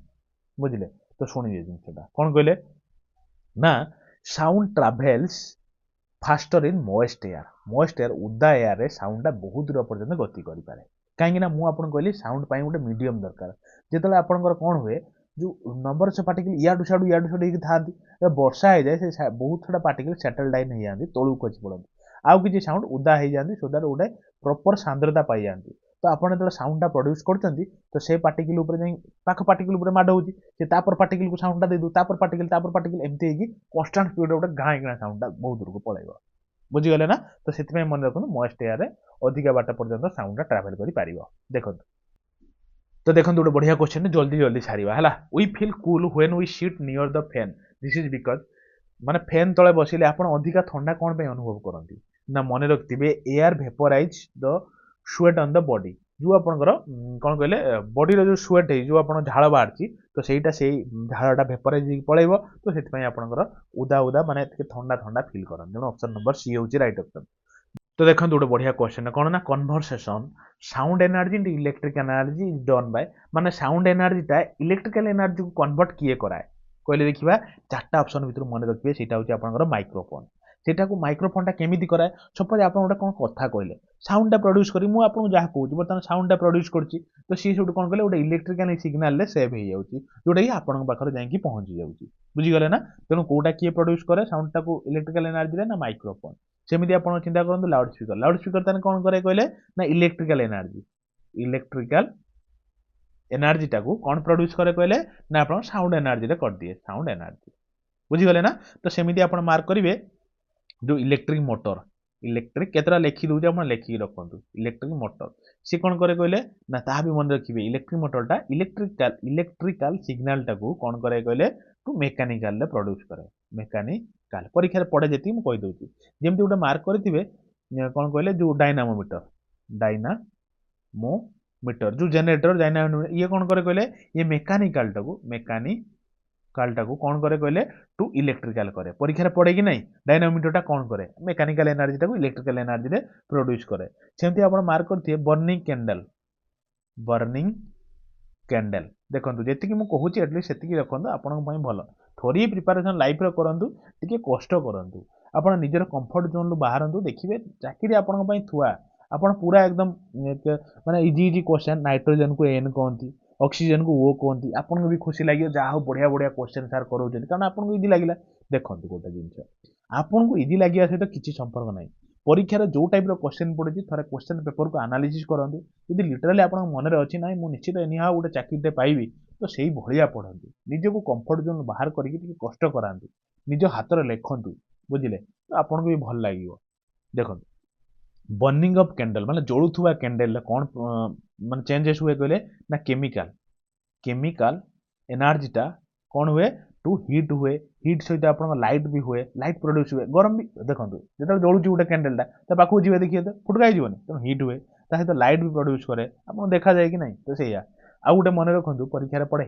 बुझे तो शुणिए जिनटा कौन कहले ना sound travels faster in moist air उदा एयर रे साउंडटा बहुत दूर पर्यटन गति करें कहीं मुझे कहली साउंड पाई गोटे मीडियम दरकार जिते आपंकर कौन हुए जो नंबर से पार्टिकल याडू साडू था वर्षा हो जाए से बहुत सारा पार्टिकल सेटल डाइन हो जाती तौक खसी पड़ती आउ कि साउंड उदा हो जाती सो दैट गोटे प्रॉपर सांद्रता पाई जाती तो आपड़ जो साउंडटा प्रोड्यूस करते तो से पार्टिकल पाख पार्टिकल माड़ होती पार्टिकल को साउंडटा दे दूँ पार्टिकल एमती कन्स्टाट स्पीड गोटे गाँ किना साउंडटा बहुत दूर को पलैब बुझीगले ना तो से मन रखु मॉइस्ट एयर अधिका बाट पर्यटन साउंडटा ट्रावेल कर देखो तो देखो गोटे बढ़िया क्वेश्चन जल्दी जल्दी सारिबा है we feel cool when we sit near the fan this is because माने फैन तले बसिले आपण अधिका ठंडा कौन पे अनुभव करती ना मन रखिथे air vaporise the sweat on the body जो आपंकर कौन कहले बॉडी जो स्वेट है जो आप झाड़ बाहर तो सहीटा से झाड़टा भेपराइज पलैब तो से आपंकर उदा उदा माने ठंडा ठंडा फिल करते तेणु ऑप्शन नंबर सी हूँ राइट ऑप्शन तो देखो गोटे बढ़िया क्वेश्चन कौन ना conversation sound energy into electric energy is done by माने साउंड एनर्जीटा इलेक्ट्रिकल एनर्जी को कन्वर्ट किए कराए कहले देखा चार्टा ऑप्शन भर मन रखिए सेटा हूँ आपंकर माइक्रोफोन सेटा को माइक्रोफोनटा केमी कराए सपोज आप गोटे कौन कथा कहले साउंडटा प्रोड्यूस करी मुझे आपको जहाँ कहूँ बर्तमान साउंडटा प्रोड्यूस करछि तो सी सब कौन कहले गोटे इलेक्ट्रिकल सिग्नाल सेव हो जाऊँगी जोटा कि आपन पाखे जाकि पहुँची जाऊँगी बुझीगले ना तेणु कौटा किए प्रोड्यूस करे साउंडटा को इलेक्ट्रिकल एनर्जी ना माइक्रोफोन सेमती आप चिंता करूँ लाउड स्पीकर तेज कौन करे कहले ना इलेक्ट्रिकल एनर्जीटा को कौन प्रोड्यूस करे कहले ना आप साउंड एनर्जी कर दिए साउंड एनर्जी बुझीगले ना तो सेमती आप मार्क करेंगे जो इलेक्ट्रिक मोटर इलेक्ट्रिक केतरा लिखी दूसरे आप लिखिकी रखु इलेक्ट्रिक मोटर सी कौन करे कहले ना ता भी मन रखिए इलेक्ट्रिक मोटरटा इलेक्ट्रिकल सिग्नालटा को कौन करे कहले टू मेकानिकाल प्रोड्यूस करे मेकानिकाल परीक्षा पढ़े जी मुझे कहीदे जमी गोटे मार्क करेंगे कौन कहले जो डायनामोमीटर जो जेनेटर डायनामोमीटर ये कौन करे कहले ये मेकानिकालटा को कौन करे कहले टू इलेक्ट्रिकल करे परीक्षा पड़े कि नहीं डायनामोमीटरटा कौन करे मेकानिकल एनर्जीटा को इलेक्ट्रिकल एनर्जी प्रोड्यूस करे सेमती आप मार्क करते बर्निंग कैंडल देखो जी मुझे कहूँ एटलिस्ट से रखु आपण भल थोड़ी प्रिपारेसन लाइफ करूँ टी कष्ट करूँ आप निजर कंफर्ट जोन बाहर देखिए चाकरी आपण थुआ आप पूरा एकदम माने इजी क्वेश्चन नाइट्रोजन को एन कहती ऑक्सीजन को वो कहती आपको भी खुशी लगे जहाँ बढ़िया बढ़िया क्वेश्चन सार कराऊँ कारण आपको इजी लगे देखो गोटे जिन आपको इजी लगे सहित किसी संपर्क ना परीक्षार जो टाइप क्वेश्चन पड़े थे क्वेश्चन पेपर को एनालिसिस करूँ यदि लिटराली आप मन अच्छी ना मुझे निश्चित निहा गोटे चाकरीटे पाइबी तो से भाया पढ़ती निजक कंफर्ट जोन बाहर करके कष्ट कराती निज हाथ में लिखु बुझे तो आपको भी भल लगे देखो बर्निंग ऑफ कैंडल माने जलुवा कैंडल कौन माने चेंजेस हुए कहले ना केमिकल एनर्जीटा कौन हुए टू हीट हुए हीट सहित आप लाइट भी हुए लाइट प्रोड्यूस हुए गरम भी देखो जो जलूँ गोटे कैंडलटा पाखक जी देखिए तो फुटका जीवन तेणु हीट हुए सहित लाइट भी प्रोड्यूस करे आपको देखा जाए कि नहीं तो सैया आउ गोटे मन रखु परीक्षा पड़े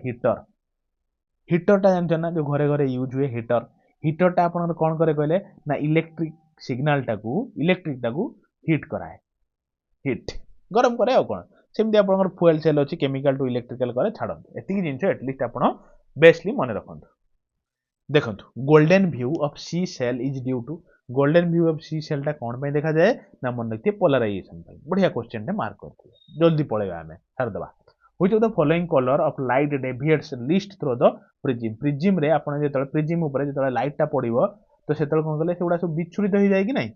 हिटरटा जानते ना जो घरे घरे यूज हुए हिटरटा आप कौन करे कहले ना इलेक्ट्रिक सिग्नाल टाकू इलेक्ट्रिक टाकू हिट कराए हिट गरम करे आ कौन सेमती आपंकर फुएल सेल अच्छी केमिकल टू इलेक्ट्रिकल करे छाड़ एति जिन एटलिस्ट आप बेस्टली मन रखु देखो golden view of sea shell is due to golden view of sea shell कौन पे देखा जाए ना मन रखिए पोलराइजेशन बढ़िया क्वेश्चन मार्क करते जल्दी पड़ेगा आम छाड़देवा which of the following colour of light deviates least through the prism prism रे आपण जेतले प्रिज्म ऊपर जेतले लाइट टा पड़िबो तो सेतले कोन कले सेगुडा सब विच्छुरित हो जाय कि नहीं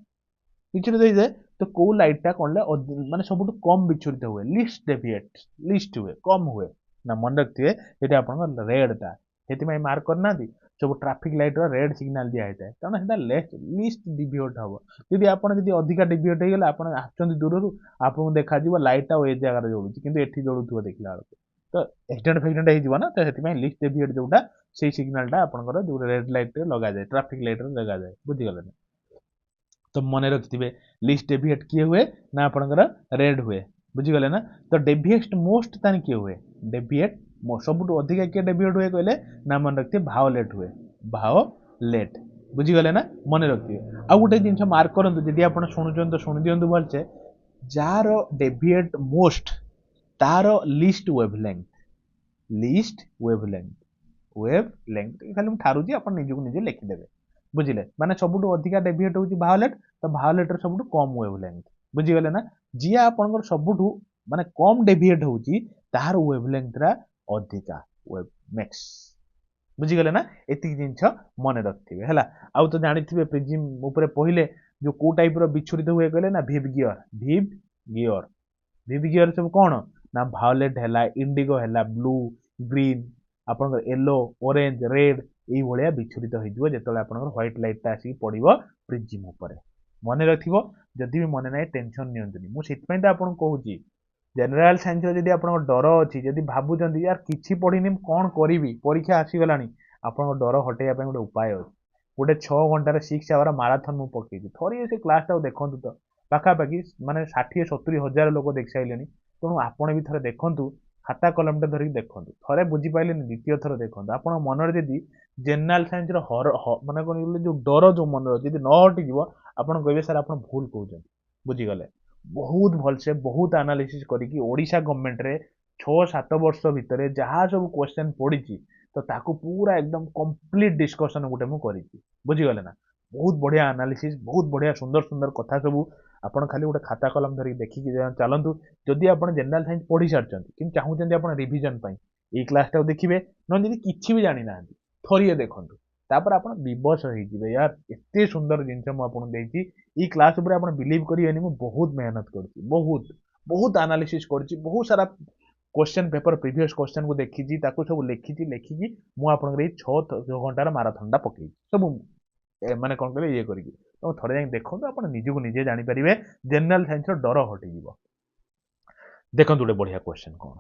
विच्छुरित हो जाए तो कौ लाइट टा कोन माने सबुठ कम विच्छुरित हुए लिस्ट डेविएट लिस्ट हुए कम हुए ना मन रखिए ये आपन रेड टा से मार्क करना सब ट्राफिक लाइट रेड सिग्नल दिया होता है कारण से लिस्ट डिविएट हम जदि आप अधिका डिविएट हो गला आप दूर आपको देखा लाइटा ए जगार जोड़ू कि एटी जोड़ू देखला बेलू तो एक्सीडेंट फेक्सीडेंट हो ना तो से लिस्ट डेविएट जोटा से सिग्नलटा आपंकर जो रेड लाइट लगा जाए ट्राफिक लाइट लगा जाए बुझीगले ना तो मन रखिथे लिस्ट डेविएट किए हुए ना आपंकर रेड हुए बुझीगले ना तो डेविएट मोस्ट तान किए हुए डेविएट सबुठ अधिका किए डेविएट हुए कहले ना मन रखिए भाओलेट हुए भाओलेट बुझीगले ना मन रखिए आ गोटे जिन मार्क करूँ जदि आप शुणुन तो शुणी दिंतु भलसे जार डेविएट मोस्ट तार लिस्ट वेवलेंथ खाली ठारूची आप निजक निजे लिखिदेवे बुझिले माने सबुठ अधिका डेविएट होची भाओलेट तो भाओलेट सबुठ कम वेवलेंथ बुझीगले ना जी आपनकर सबुठ माने कम डेविएट होची तार वेवलेंथ रा अधिका वेव मैक्स बुझीगले ना एति जिंस मन रखिथे हैला आउ तो जानिथिबे प्रिज्म ऊपर पहिले जो को टाइप रो विच्छुरित हुए कहले ना विव गियर सब कोन ना भायोलेट हैला इंडिगो हैला ब्लू ग्रीन आपनकर येलो ऑरेंज रेड एई भलिया विच्छुरित होइजिवो जेतले आपनकर व्हाइट लाइट ता आसी पड़िबो प्रिज्म ऊपर मन रखिबो जदि भी मन नै टेंशन नियंतुनी मु सेतपै त आपन कहूची जनरल साइंस रो जदि आपन डर अछि जदि भाबुचंदी यार किछि पढिनी कोन करिवि परीक्षा आसी गलानी आपन डर हटेया पे गोटे उपाय अछि गोटे 6 घंटा 6 आवर मैराथन मु पकेछि थोड़ी से क्लास टा देखंतु तो पाखापाखि माने 60-70 हजार लोक देख साइलेनी तेणु आपण भी थोड़े देखंतु खाता कलम टा धरिक देखंतु थोड़े बुझी पाइलेनी द्वितीय थर देखंतु आपण मनर जदि जनरल साइंस रो माने कोन जो डर जो मन जदि न हटि जीवो आपण कहबे सर आपण भूल कहउछन बुझी गले बहुत भलसे बहुत एनालिसिस करिकी ओडिशा गवर्नमेंट रे 6-7 वर्ष भितर जहाँ सब क्वेश्चन पड़ी तो ताकू पूरा एकदम कंप्लीट डिस्कशन गोटे मु करिची बुझीगले ना बहुत बढ़िया एनालिसिस बहुत बढ़िया सुंदर सुंदर कथा सब आपन खाली गोटे खाता कलम धरिक देखिकी चलतु जदि आप जनरल साइंस पढ़ी सारी कि चाहूँ आप रिविजन ये क्लास टा देखिए न जदि किसी भी जानी ना थोड़े देखु तापर आप विवश हो यार एत सुंदर जिनस मुझे ये क्लास उपर आप बिलीव करेंगे मुझे बहुत मेहनत कर बहुत बहुत एनालिसिस कर बहुत सारा क्वेश्चन पेपर प्रीवियस क्वेश्चन को देखी सब लिखिकी मुझे 6 घंटार माराथन पकई सब माने कौन कह ये करी तो थोड़े जाए देखो आप निजक निजे जानीपारे जनरल साइंस डर हटिज देखो गोटे बढ़िया क्वेश्चन कौन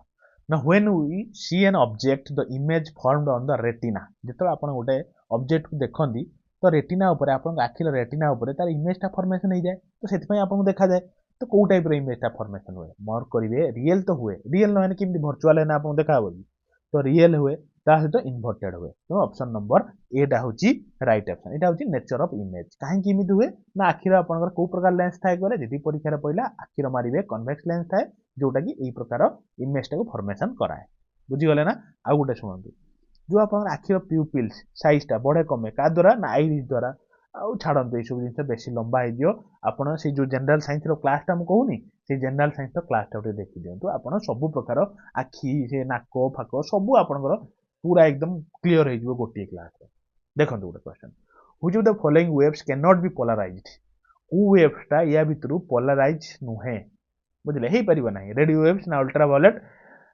ना when we see an object the image formed on the retina जिते आप गोटे ऑब्जेक्ट को देखती तो रेटिना उपर आप आखिर रेटिना उपर तार इमेजटा फॉर्मेशन हो जाए तो से आपको देखा जाए तो कौ टाइप इमेजटा फॉर्मेशन हुए मार्क करेंगे रियल तो हुए रियल ना केमती भर्चुआल है आपको देखा तो रियल हुए सहित इनवर्टेड हुए तो ऑप्शन नंबर एटा हूँ राइट ऑप्शन यहाँ हूँ नेचर ऑफ इमेज कहीं हुए ना आखिर आपंकर कौ प्रकार लेंस थाए कहले जदि परीक्षा पड़ा आखिर मारे कन्वेक्स लेंस थाए जोटा कि यही प्रकार इमेज टाक फॉर्मेशन कराए बुझीगले ना आउ गोटे शुणु जो आप आखिर प्यूपिल्स साइजटा बढ़े कमे क्या द्वारा ना आईरिस द्वारा आउ छाड़ू ये सब जिन बेसी लंबा हो आप जो जनरल साइंस क्लासटा मुझे कहूनी से जनरल साइंस क्लासटा गोटे देखी दिंतु आप सब प्रकार आखि से नाक फाक सब आपंकर पूरा एकदम क्लीयर हो गोटे क्लास देखो गोटे question which of the following waves can not be polarised को वेव्सटा या भितर पोलराइज नुहे बुझे हो पार ना रेडियो वेव्स ना अल्ट्रावायलेट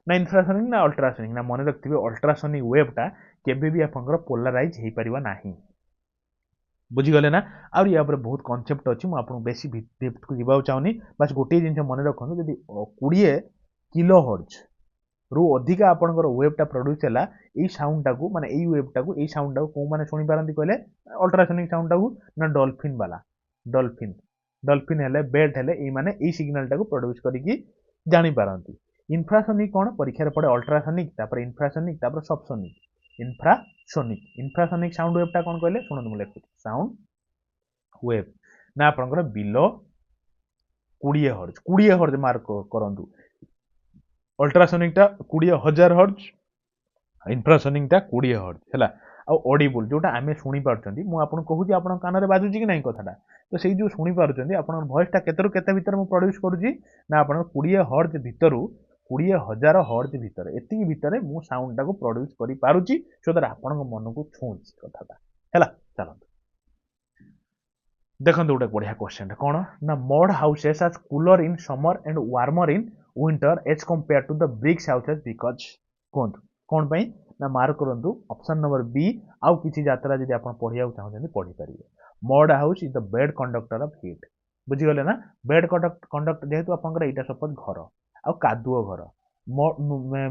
ना इन्फ्रासोनिक ना अल्ट्रासोनिक ना मन रखिए अल्ट्रासोनिक वेव्टा केबे भी आपंकर पोलराइज हो पार ना बुझीगले ना आउर या बहुत कनसेप्ट अच्छी मुझे बेसी डेप्थ को जावाक चाहूनी बस गोटे जिन मन रखु जब 20 किलो हर्ज रु अधिका आपंकर वेव्टा प्रोड्यूस है यही साउंड टाक माने यही वेव्टा को यही साउंड टाक कौ मैंने शुणी पारती कहले अल्ट्रासोनिक साउंड टाक ना डॉल्फिन वाला डॉल्फिन है बेट है ये माने यही सिग्नल टाक प्रोड्यूस करके जानीपारती इन्फ्रासोनिक कौन परीक्षा पड़े अल्ट्रासोनिक तापर इन्फ्रासोनिक तापर सबसोनिक इन्फ्रासोनिक साउंड वेव्टा कौन कहले शुणु मुझे लिखुची साउंड वेव ना आपनकर बिलो 20 हर्ट्ज 20 हर्ट्ज मार्क करंतु अल्ट्रासोनिक टा 20,000 हर्ट्ज इन्फ्रासोनिक टा 20 हर्ट्ज हैला आ ऑडिबल जोटा आमे सुनी पारछंती मु आपन कहूची आपन कानरे बाजुची कि नाही कथाटा तो सेई जो सुनी पारुछंती आपन वॉइस टा केतरु केते भीतर मु प्रोड्यूस करूची ना आपन 20 हर्ट्ज भीतरु 20,000 हर्ट्ज भीतर एतिकी भीतर मु साउंड टा को प्रोड्यूस करि पारुची सो दैट आपन मन को छुची कथाटा हैला चलो देखो गोटे बढ़िया क्वेश्चन कौन ना mud houses are cooler in summer and warmer in winter as compare to the bricks houses because कहतु कौन पाई ना मार्क करंतु ऑप्शन नंबर बी आउ किछि यात्रा जदि आपण पढिया चाहते पढ़ी पारिबे mud house is the bad conductor of heat बुझी गले ना बेड कंडक्टर जेहेतु आपनकर एटा सपोज घर आ कादुओ घर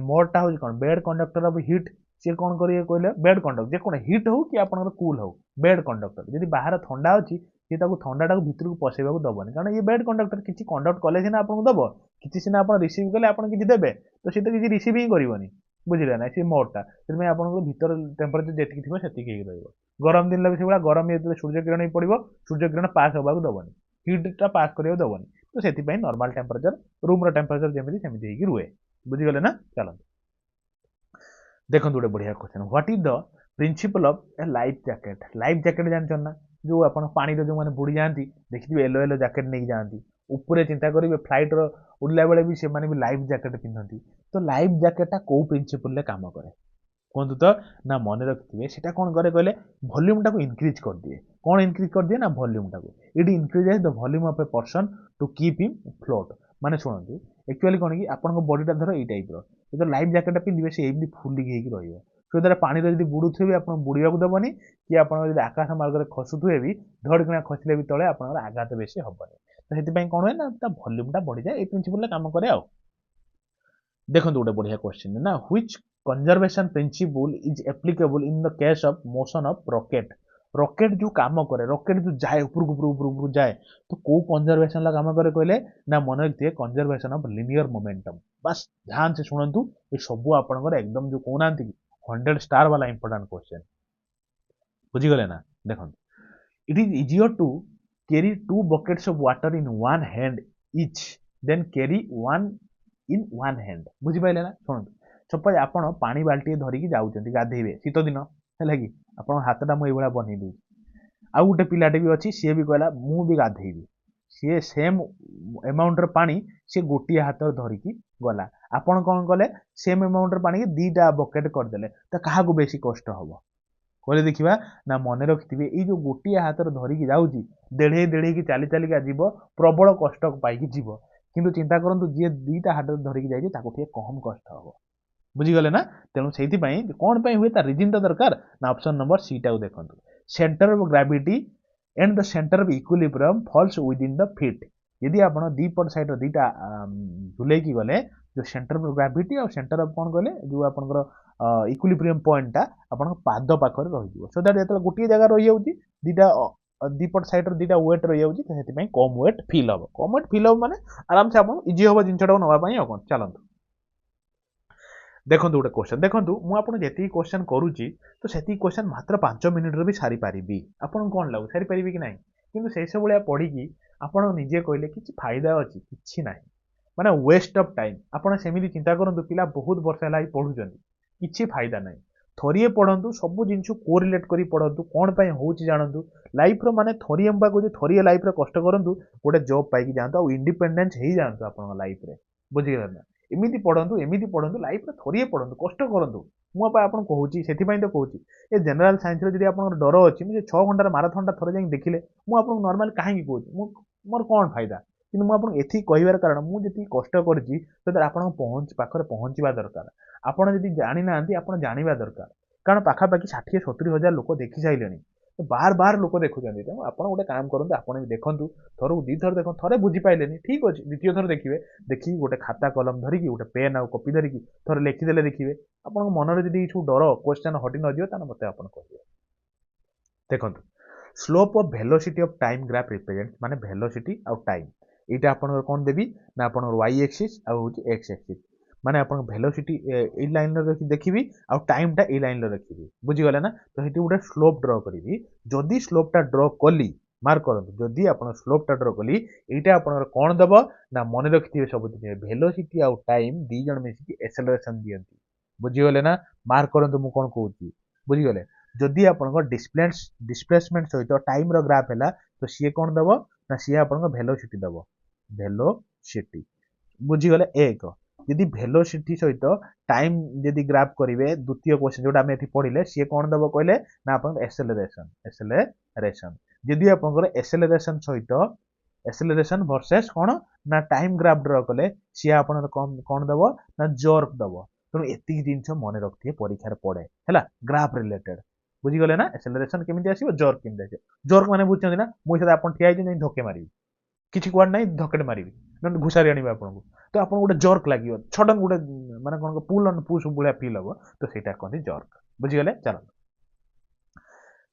मडटा होज कोन बेड कंडक्टर ऑफ हीट सी कौन करिए कहले बेड कंडक्टर जे कोन हीट हो कि आपनकर कूल हो बेड कंडक्टर जदि बाहर ठंडा अछि सी ताको ठंडाटा भितर को पसेबा दबनी कारण ये बेड कंडक्टर किसी कंडक्ट कले सीना आपको दब किसी सीना आप रिसीव कले आप किसी देवे तो सी तो किसी रिसीव ही करनी बुझे ना सी मोडटा से आपको भीतर टेम्परेचर जी थी से गरम दिन भी से गरम जो सूर्य किरण पड़ो सूर्य किरण पास होगा दबनी हिटा पास करा दबनी तो से नॉर्मल टेम्परेचर रूम टेम्परेचर जमी सेमती रुए बुझीगले ना चलो देखो गोटे बढ़िया question what is the principle of a life jacket जानछन ना जो आपण पानी जो मैंने बुड़ी जाती देखिए येलो येलो जैकेट नहीं जाती ऊपर चिंता करेंगे फ्लाइट उड़ला बेले भी से लाइफ जैकेट पिंधती तो लाइफ जैकेटा कौ प्रिंसिपल काम करे कहतु तो ना मन रखिए से कौन करे कहले वॉल्यूम टाको इनक्रीज कर दिए कौन इनक्रीज कर दिए ना वॉल्यूम टाको it increases the volume of a person to keep him float माने शुणु एक्चुअली कौन कि आपन बॉडीटा धर ये टाइप रो लाइफ जैकेट पिंधे से एमती फुलिकी रही सो द्वारा पानी जब बुड़ुथे आप बुड़ाक दबनी कि आप आकाश मार्ग में खसुथे भी धड़किना खसले भी तले आप आघात बेसी हेनी तो से कौन हुए ना वॉल्यूमटा बढ़ी जाए ये प्रिंसिपल काम करे आ देखो गोटे बढ़िया क्वेश्चन ना which conservation principle is applicable in the case of motion of rocket rocket जो काम करे रॉकेट जो जाए ऊपर जाए तो कौ कंजर्वेशन काम करे कहले ना मन रखिए कंजर्वेशन ऑफ लिनियर मोमेंटम बस ध्यान से शुणु ये सब आपंकर एकदम जो कहना कि 100 स्टार वाला इंपोर्टेंट क्वेश्चन बुझीगले ना देखो it is easier to carry 2 buckets of water in one hand each then carry one in one hand बुझीपारे ना शुणु सपोज आप पानी बाल्टी धरिकी जाऊँच गाधेबे शीत दिन है कि आप हाथटा मुझे बन दूँ आउ गोटे पिलाटे भी अच्छी सी भी कहला मु भी गाधेबी सी सेम एमाउंटर पानी सी गोटे हाथ धरिकी गला आपण कौन कले सेम एमाउंटर पानी की 2टा बकेट करदे तो क्या बेसी कष्ट हम कहले देखा ना मन रखिथे ये जो गोटे हाथ धरिकी जाऊँगी देढ़े देढ़े की चली चलिका जीव प्रबल कष्ट पाई जीव किंतु चिंता करूँ जी 2टा हाथ धरिकी जाइए कम कष्ट हम बुझीगले ना तेणु से कौन हुए रिजन तो दरकार ना ऑप्शन नंबर सी टा देखो centre of gravity and the centre of equilibrium falls within the feet यदि आप दीपट साइड 2टा झुलेकी गले जो सेंटर ऑफ ग्रेविटी और सेंटर ऑफ कौन गले जो आपंकर इक्विलिब्रियम पॉइंटा आप पाद पाखे रही सो दैट जो गोटे जगह रही जाऊँगी 2टा दीपट साइड 2टा वेट रही जाऊँगी तो कम वेट फिल हम कम वेट फिल हम माने आराम से आप इजी हम जिनटा नापी कौन चलते देखो गोटे क्वेश्चन देखो मुझे जी क्वेश्चन करुच्ची तो से क्वेश्चन मात्र 5 मिनिट भी सारी पारि आपन कौन लगू सारी पारि कि ना कि से सब भाया पढ़ी आपड़ निजे कहले कि फायदा अच्छी कि ना माने वेस्ट ऑफ टाइम आपड़ सेमती चिंता करूँ पिला बहुत वर्ष है पढ़ुं कि फायदा ना थरिए पढ़ु सब जिन कोरिलेट कर पढ़ु कौन हो जानतु लाइफ माने थरिए कहूँ थरिए लाइफ कष्ट करूँ गोटे जॉब पाई जातु इंडिपेंडेंस हो जातु आप लाइफ में बुझीगले ना एमती पढ़ु लाइफ में थरिए पढ़ु कष्ट करूँ मुझे आपको कहूँ से तो कहूँ ये जनरल साइंस जब आप डर अच्छी मुझे 6 घंटार माराथन थोड़े जाए देखिले मुझे नॉर्मल कहीं कहूँ मोर कौन फायदा कि मुझे एथि कहबार कारण मुझे कष्ट कर पाखे पहुँचवा दरकार आपड़ जब जानी ना आप जानवा दरकार कारण पाखापाखि 60-70 हजार लोक देखी सारे तो बार बार लोक देखुं तेणु आप गोटे काम करूँ आप देखूँ थर 2 थर देख थे बुझीपारे ठीक अच्छे द्वितीय थर देखिए देखिए गोटे खाता कलम धरिकी गोटे पेन आ कॉपी धरिकी थोड़े लिखिदे देखिए आप मनरे जब सब डर क्वेश्चन हटि नजर मत आप कहे देखो slope of velocity of time graph represent माने वेलोसिटी ऑफ टाइम यहाँ आप कौन देवी ना आप वाई एक्सिस आउ एक्स एक्सिस माने आप वेलोसिटी ए लाइन देखी आ टाइम टा ए लाइन रखी बुझीगला ना तो ये गोटे स्लोप ड्र करी जदि स्लोपटा ड्र कली मार्क करंतु जदि आपण स्लोप टा ड्र कली एटा आपण कोन दबो ना मन रखिथिबे सब दिन वेलोसिटी आउ टाइम दी जण मिसिकी एक्सेलरेशन दियंती बुझी गले ना मार्क करंतु मु कोन कहूची बुझी गले जदि आपण डिस्प्लेसमेंट सहित टाइम रो ग्राफ हैला तो सी कोन दबो ना सी आपण वेलोसिटी दबो वेलोसिटी बुझी गले एक यदि वेलोसिटी सहित टाइम यदि ग्राफ करिवे द्वितीय क्वेश्चन जोटा हम एठी पढिले सी कोन दबो कहले ना आपण एक्सेलरेशन यदि आपण एक्सेलरेशन सहित एक्सेलरेशन वर्सेस कोन ना टाइम ग्राफ ड्र कले सी आपण कोन दबो ना जर्क दबो तेणु एति जिंस मन रखिए परीक्षा पड़े है ग्राफ रिलेटेड बुझी गले ना एक्सेलरेशन केमिति आसीबो जर्क केमिति आसीबो जर्क माने बुझछन ना मो सदा आपण ठिया होइछन धोके मारिबी किछि क्वाड नै धोके मारिबी न घुसारी आनिबा आपन तो आपन गोटे जर्क लागियो सडन गोटे माने कोन pull on push Bulleya feel हबो तो सेटा कहते जर्क बुझी गले चलो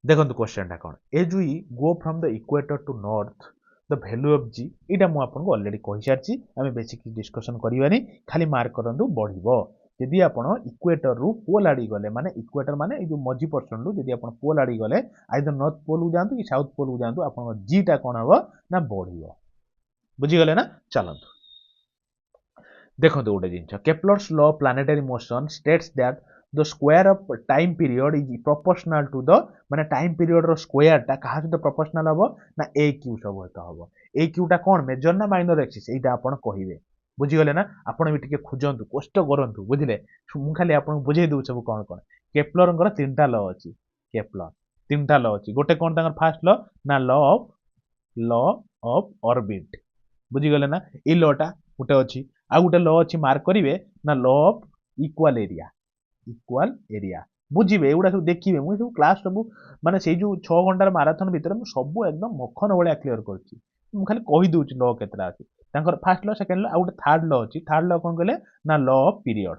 देखो क्वेश्चन टा कौन as we go from the equator to north the value of g इटा मु आपको ऑलरेडी कहि सारछि आमे बेसिक डिस्कशन करबानी खाली मार्क करंतु बढ़िबो यदि आपण इक्वेटर रु पोल आड़ी गले माने इक्वेटर माने ए जो मझी पर्सन रु यदि आपण पोल आड़ी गले आइदर नॉर्थ पोल को जांतु कि साउथ पोल को जांतु आपण जी टा कोन हबो ना बढ़िबो बुझी गले ना चलंतु देखो गोटे जिन Kepler's law planetary motion states that the square of time period is proportional to the माने टाइम पीरियड रो स्क्वायर टा कहा सहित प्रोपोर्शनल हबो ना ए क्यू सब हबो ए क्यू टा कोन मेजर ना माइनर एक्सिस एटा आपण कहिवे बुझी गले ना आपण भी टिके खुजंतु कष्ट करंतु बुझिले मु खाली आपण बुझे दउ सब कोन कोन केप्लर अंगर तीनटा लॉ अछि केप्लर तीनटा लॉ अछि गोटे कोन तांगर फर्स्ट लॉ ना लॉ ऑफ ऑर्बिट बुझी गले ना ई लॉ टा गोटे अछि आ गोटे लॉ अछि मार्क करिवे ना लॉ ऑफ इक्वल एरिया बुझिबे एगुडा सब देखिबे मु सब क्लास सब माने सेई जो 6 घंटार मैराथन भीतर मु सब एकदम मखन भलिया क्लियर करछि मु खाली कहि दउछि लॉ केतरा अछि तांकर फर्स्ट लॉ सेकंड लॉ आ गोटे थर्ड लॉ अछि थर्ड लॉ कोन कहले ना लॉ ऑफ पीरियड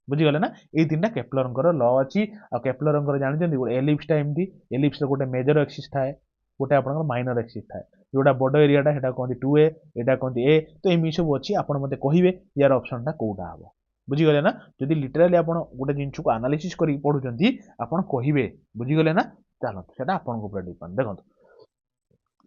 बुझी गले ना ए तीनटा केप्लरंकर लॉ अछि आ केप्लरंकर जानिछन्ती एलिप्स टा एमती एलिप्स रो गोटे मेजर एक्सिस थाए गोटे आपनकर माइनर एक्सिस थाए जोटा बड़ एरियाटा सेटा कहती 2a एटा कहती a तो एमि सब अच्छी आप मते कहिबे यार ऑप्शन टा कोउटा हबो बुझी गले ना जदि लिटराली आपण गोटे जिंस को एनालिसिस करी पढुचंती आपण कहिबे बुझी गले ना चलो सेटा आपण को ऊपर डिपेंड देखंतु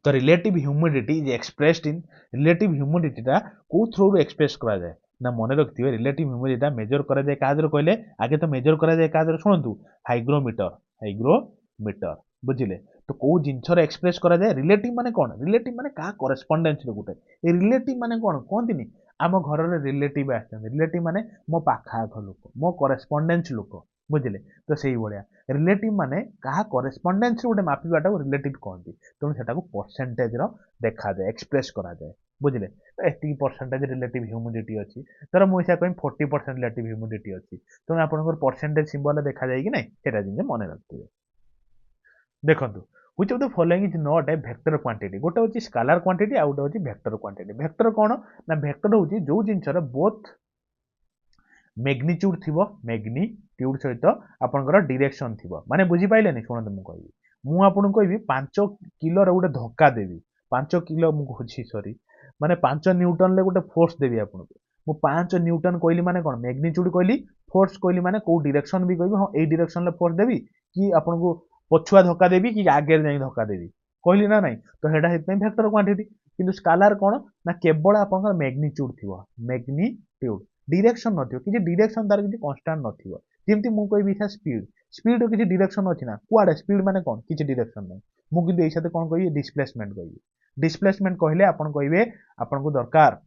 तो relative humidity is expressed in relative humidity टा को थ्रू रो एक्सप्रेस करा जाए ना मन रखिथिबे रिलेटिव ह्यूमिडिटी टा मेजर करा जाए काजर कहले आगे तो मेजर करा जाए काजर सुनंतु हाइग्रोमीटर बुझिले तो को जिनसर एक्सप्रेस करा जाए रिलेटिव माने कोन रिलेटिव माने का करेस्पोंडेंस रो गुटे ए रिलेटिव माने कोन कोनदिनी आम घर रे रिलेटिव आछन रिलेटिव माने मो पाखा आख लोक मो करेस्पोंडेंस लोक बुझिले तो सेही बढिया रिलेटिव माने का करेस्पोंडेंस रो गुटे मापिबाटा को रिलेटिव कहंती तो सेटा को परसेंटेज रो देखा जाए एक्सप्रेस करा जाए बुझिले तो एटी परसेंटेज रिलेटिव ह्यूमिडिटी अछि तर मो हिसाब कहीं 40% रिलेटिव ह्यूमिडिटी अछि तो आपनकर परसेंटेज सिंबल देखा जाए कि नै सेटा जिन मन रखथिबे देखंतु which of the following is not a vector quantity गोटे होची स्केलर क्वांटिटी आ गोटे होची वेक्टर क्वांटिटी वेक्टर कोन ना वेक्टर होची जो जिंसर बोथ मैग्नीट्यूड थिबो मैग्नीट्यूड सहित आपनकर डायरेक्शन थिबो माने बुझी पाइलेनी सुनंत मु कहबी मु आपन कहबी 5 किलो रे गोटे धक्का देबी 5 किलो मु कहछि सॉरी माने 5 न्यूटन ले गोटे फोर्स देबी आपन को मु 5 न्यूटन कहली माने कोन मैग्नीट्यूड कहली फोर्स कहली माने को डायरेक्शन भी कहबी हां ए डायरेक्शन ले फोर्स देबी कि आपन को पछुआ धक्का देबी कि आगे जाई धक्का देबी कहली ना नहीं तो हेडा हेतै वेक्टर क्वांटिटी किंतु स्केलर कोन ना केवल आपनकर मैग्नीट्यूड थिबो मैग्नीट्यूड डायरेक्शन नथिबो कि डायरेक्शन तार कि कांस्टेंट नथिबो जेमति मु कहबी था स्पीड रो कि डायरेक्शन अछि ना कुआडे स्पीड माने कोन कि डायरेक्शन नै मु किंतु एई साथे कोन कहबी डिस्प्लेसमेंट कहबी डिस्प्लेसमेंट कहले आपन कहबे आपन को दरकार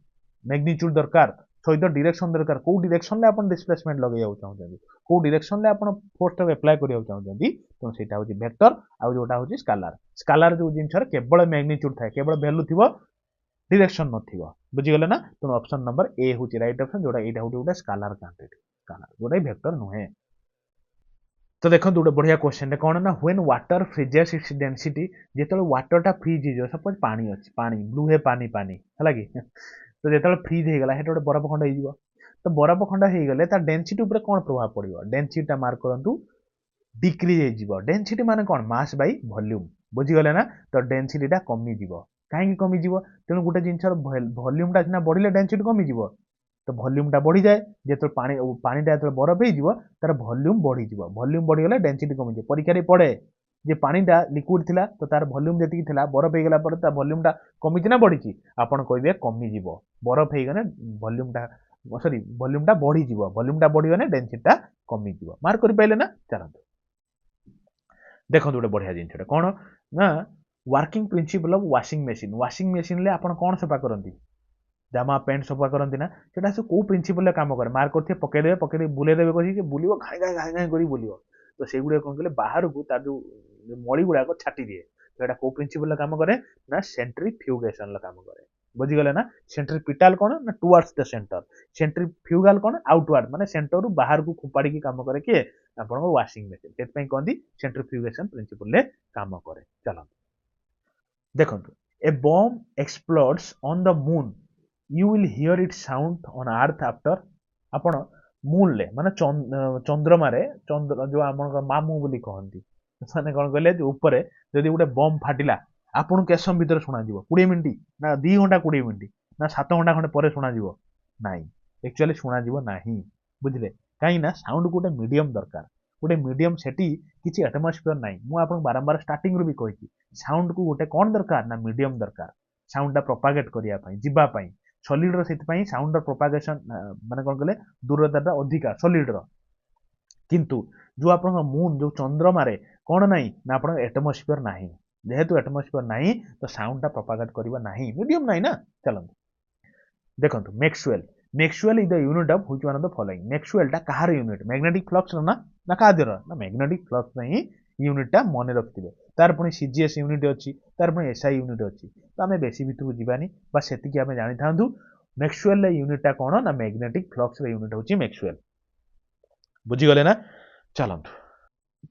मैग्नीट्यूड दरकार सहित डायरेक्शन दरकार को डायरेक्शन ले आपन डिस्प्लेसमेंट लगे जाउ चाहउछन को डायरेक्शन ले आपन फोर्स टा अप्लाई करिया चाहउछन तो सेटा होची वेक्टर आ जोटा होची स्केलर जो जिनसर केवल मैग्नीट्यूड थाए केवल वैल्यू थिबो डायरेक्शन नथिबो बुझी गले ना तो ऑप्शन नंबर ए होची राइट ऑप्शन जोटा एटा होटी स्केलर क्वांटिटी स्केलर जोटा वेक्टर नुहे तो देखो गोटे बढ़िया क्वेश्चन कौन ना when water freezes its density जेतल वाटर टा फ्रीज हो सपोज पानी अच्छी पानी ब्लू है पानी है कि तो जो फ्रीज हो गला गोटे बरफ खंड हो तो बरफ खंड हो गले डेनसीटी उपर कौन प्रभाव पड़ो डेनसीटी मार्क करूँ डिक्रीज हो डेनसीटी माने कौन मास बाई वॉल्यूम बुझीगले ना तो डेनसीटी कमिज कहीं कमिज तेणु गोटे जिन वॉल्यूम टा बढ़िले डेनसीटी कमिज तो वॉल्यूम टा बढ़ी जाए जो पानी टा बरफ हो तार वॉल्यूम बढ़ी वॉल्यूम बढ़ीगले डेनसीटी कमिज परीक्षा पड़े जे पानीटा लिक्विड थिला तो तार वॉल्यूम जति थिला बरफ हे गेला पर ता वॉल्यूमटा कमिछि ना बढ़िछि आपण कहबे कमी जीवो बरफ हे गने वॉल्यूमटा सॉरी वॉल्यूमटा बढ़ी जीवो वॉल्यूमटा बढ़ी गने डेंसिटीटा कमी जीवो मार्क करि पाइले ना चलंतु देखो गोटे बढ़िया जिनसटा कोन ना working principle of washing machine ले आपण कोन सफा करंती जामा पैंट सफा करंती ना सेटा से को प्रिंसिपल ले काम करे मार्क करथे पके दे बुले देबे कहि के बुलिवो घाई करी बुलिवो तो से गुडे कोन कहले बाहर को तार जो मळी गुडा को छाटी दिए तो एटा को प्रिंसिपल ले काम करे ना सेंट्रीफ्यूगेशन ले काम करे बुझी गले ना सेंट्रीपिटल कोन ना towards the centre centrifugal cone outward माने सेंटर रु बाहर को खुपाड़ी की काम करे के आपण वाशिंग मशीन तेत पई कहंदी सेंट्रीफ्यूगेशन प्रिंसिपल ले काम करे चलो देखंतु a bomb explodes on the moon you will hear it sound on earth after आपण मून ले माने चंद्रमा रे चंद्र जो आपण मामू बोली कहंती माने कोन कहले जो ऊपर जदी गुटे बॉम्ब फाटिला आपण केसम भीतर सुना जीवो 20 मिनिट ना 2 घंटा 20 मिनिट ना 7 घंटा खंडे परे सुना जीवो नाही एक्चुअली सुना जीवो नाही बुझले काई ना साउंड गोटे मीडियम दरकार गोटे मीडियम सेटी किछि एटमॉस्फेयर नाही मु आपण बारंबार स्टार्टिंग रु भी कहिछि साउंड को गोटे कोन दरकार ना मीडियम दरकार साउंडटा प्रोपागेट करिया पई जिबा पई सॉलिड रो सेति पई साउंड रो प्रोपागेशन माने कोन कहले दूरताटा अधिका सॉलिड रो किंतु जो आपण मून जो चंद्रमा रे कोन नाही ना आपण एटमॉस्फेयर नाही जेहेतु एटमॉस्फेयर नाही तो साउंडटा प्रोपागेट करिबा नाही मीडियम नाही ना चलंतु देखंतु Maxwell is the unit of which one of the following Maxwell टा कहार यूनिट मैग्नेटिक फ्लक्स रो ना कादर ना मैग्नेटिक फ्लक्स नहीं यूनिट टा मने रखथिबे तार पुनी सीजीएस यूनिट अछि तार पुनी एसआई यूनिट अछि तो हमें बेसी भितरु जीवानी बा सेति कि हमें जानि थांदु मैक्सवेल रे यूनिट टा कोन ना मैग्नेटिक फ्लक्स रे यूनिट होछि मैक्सवेल बुझी गले ना चलंतु